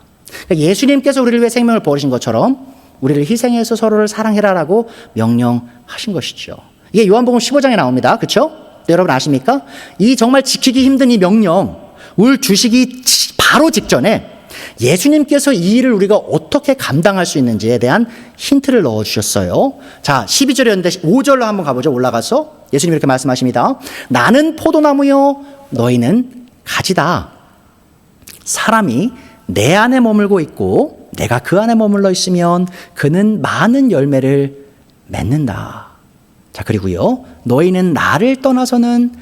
그러니까 예수님께서 우리를 위해 생명을 버리신 것처럼 우리를 희생해서 서로를 사랑해라라고 명령하신 것이죠. 이게 요한복음 15장에 나옵니다. 그렇죠? 여러분 아십니까? 이 정말 지키기 힘든 이 명령을 주시기 바로 직전에 예수님께서 이 일을 우리가 어떻게 감당할 수 있는지에 대한 힌트를 넣어주셨어요. 자, 12절이었는데 5절로 한번 가보죠. 올라가서 예수님이 이렇게 말씀하십니다. 나는 포도나무요 너희는 가지다. 사람이 내 안에 머물고 있고 내가 그 안에 머물러 있으면 그는 많은 열매를 맺는다. 자, 그리고요. 너희는 나를 떠나서는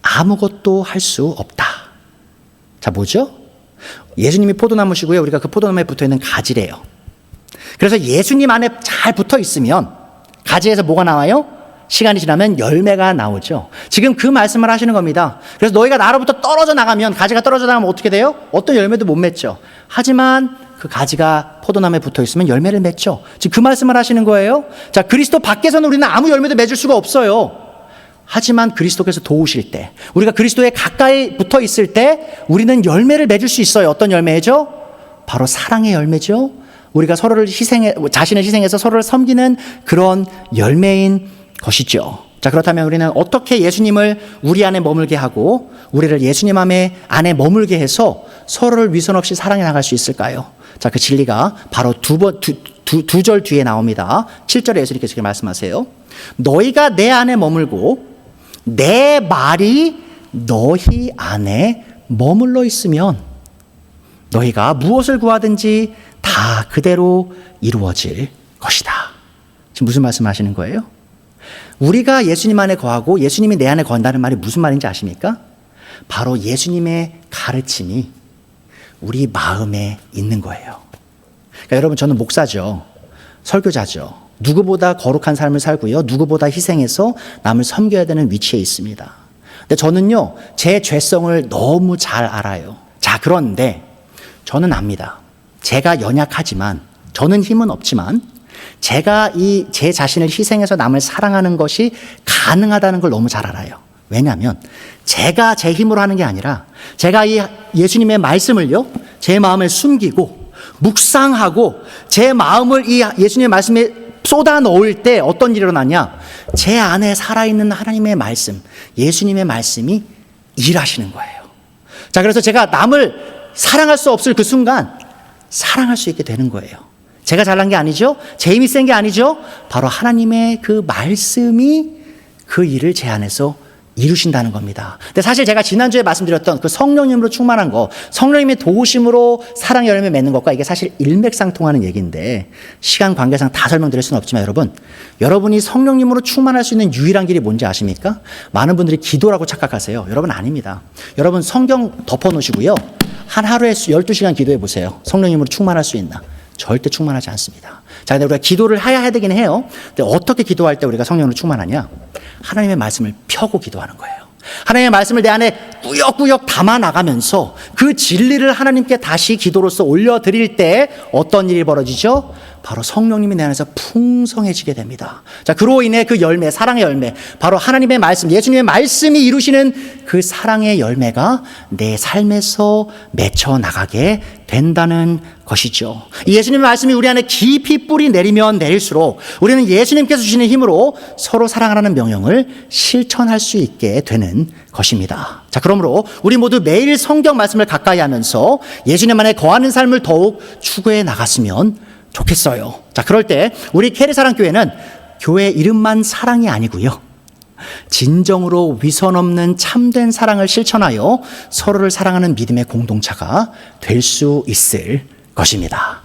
아무것도 할 수 없다. 자, 뭐죠? 예수님이 포도나무시고요. 우리가 그 포도나무에 붙어 있는 가지래요. 그래서 예수님 안에 잘 붙어 있으면 가지에서 뭐가 나와요? 시간이 지나면 열매가 나오죠. 지금 그 말씀을 하시는 겁니다. 그래서 너희가 나로부터 떨어져 나가면, 가지가 떨어져 나가면 어떻게 돼요? 어떤 열매도 못 맺죠. 하지만 그 가지가 포도나무에 붙어 있으면 열매를 맺죠. 지금 그 말씀을 하시는 거예요. 자, 그리스도 밖에서는 우리는 아무 열매도 맺을 수가 없어요. 하지만 그리스도께서 도우실 때, 우리가 그리스도에 가까이 붙어 있을 때 우리는 열매를 맺을 수 있어요. 어떤 열매죠? 바로 사랑의 열매죠. 우리가 서로를 자신을 희생해서 서로를 섬기는 그런 열매인 것이죠. 자, 그렇다면 우리는 어떻게 예수님을 우리 안에 머물게 하고 우리를 예수님 안에 머물게 해서 서로를 위선 없이 사랑해 나갈 수 있을까요? 자, 그 진리가 바로 두 절 뒤에 나옵니다. 7절에 예수님께서 말씀하세요. 너희가 내 안에 머물고 내 말이 너희 안에 머물러 있으면 너희가 무엇을 구하든지 다 그대로 이루어질 것이다. 지금 무슨 말씀하시는 거예요? 우리가 예수님 안에 거하고 예수님이 내 안에 거한다는 말이 무슨 말인지 아십니까? 바로 예수님의 가르침이 우리 마음에 있는 거예요. 그러니까 여러분, 저는 목사죠. 설교자죠. 누구보다 거룩한 삶을 살고요. 누구보다 희생해서 남을 섬겨야 되는 위치에 있습니다. 근데 저는요, 제 죄성을 너무 잘 알아요. 자, 그런데 저는 압니다. 제가 연약하지만, 저는 힘은 없지만, 제가 제 자신을 희생해서 남을 사랑하는 것이 가능하다는 걸 너무 잘 알아요. 왜냐하면 제가 제 힘으로 하는 게 아니라 제가 이 예수님의 말씀을요, 제 마음에 숨기고 묵상하고 제 마음을 이 예수님의 말씀에 쏟아 넣을 때 어떤 일이 일어나냐? 제 안에 살아있는 하나님의 말씀, 예수님의 말씀이 일하시는 거예요. 자, 그래서 제가 남을 사랑할 수 없을 그 순간 사랑할 수 있게 되는 거예요. 제가 잘난 게 아니죠. 제 힘이 센 게 아니죠. 바로 하나님의 그 말씀이 그 일을 제 안에서 이루신다는 겁니다. 근데 사실 제가 지난주에 말씀드렸던 그 성령님으로 충만한 거, 성령님의 도우심으로 사랑의 열매 맺는 것과 이게 사실 일맥상통하는 얘기인데 시간 관계상 다 설명드릴 수는 없지만 여러분이 성령님으로 충만할 수 있는 유일한 길이 뭔지 아십니까? 많은 분들이 기도라고 착각하세요. 여러분, 아닙니다. 여러분, 성경 덮어놓으시고요. 한 하루에 12시간 기도해 보세요. 성령님으로 충만할 수 있나? 절대 충만하지 않습니다. 자, 근데 우리가 기도를 해야 되긴 해요. 근데 어떻게 기도할 때 우리가 성령으로 충만하냐? 하나님의 말씀을 펴고 기도하는 거예요. 하나님의 말씀을 내 안에 꾸역꾸역 담아 나가면서 그 진리를 하나님께 다시 기도로서 올려드릴 때 어떤 일이 벌어지죠? 바로 성령님이 내 안에서 풍성해지게 됩니다. 자, 그로 인해 그 열매, 사랑의 열매, 바로 하나님의 말씀, 예수님의 말씀이 이루시는 그 사랑의 열매가 내 삶에서 맺혀 나가게 된다는 것이죠. 예수님의 말씀이 우리 안에 깊이 뿌리 내리면 내릴수록 우리는 예수님께서 주시는 힘으로 서로 사랑하라는 명령을 실천할 수 있게 되는 것입니다. 자, 그러므로 우리 모두 매일 성경 말씀을 가까이 하면서 예수님 안에 거하는 삶을 더욱 추구해 나갔으면 좋겠어요. 자, 그럴 때 우리 캐리사랑교회는 교회 이름만 사랑이 아니고요, 진정으로 위선 없는 참된 사랑을 실천하여 서로를 사랑하는 믿음의 공동체가 될 수 있을 것입니다.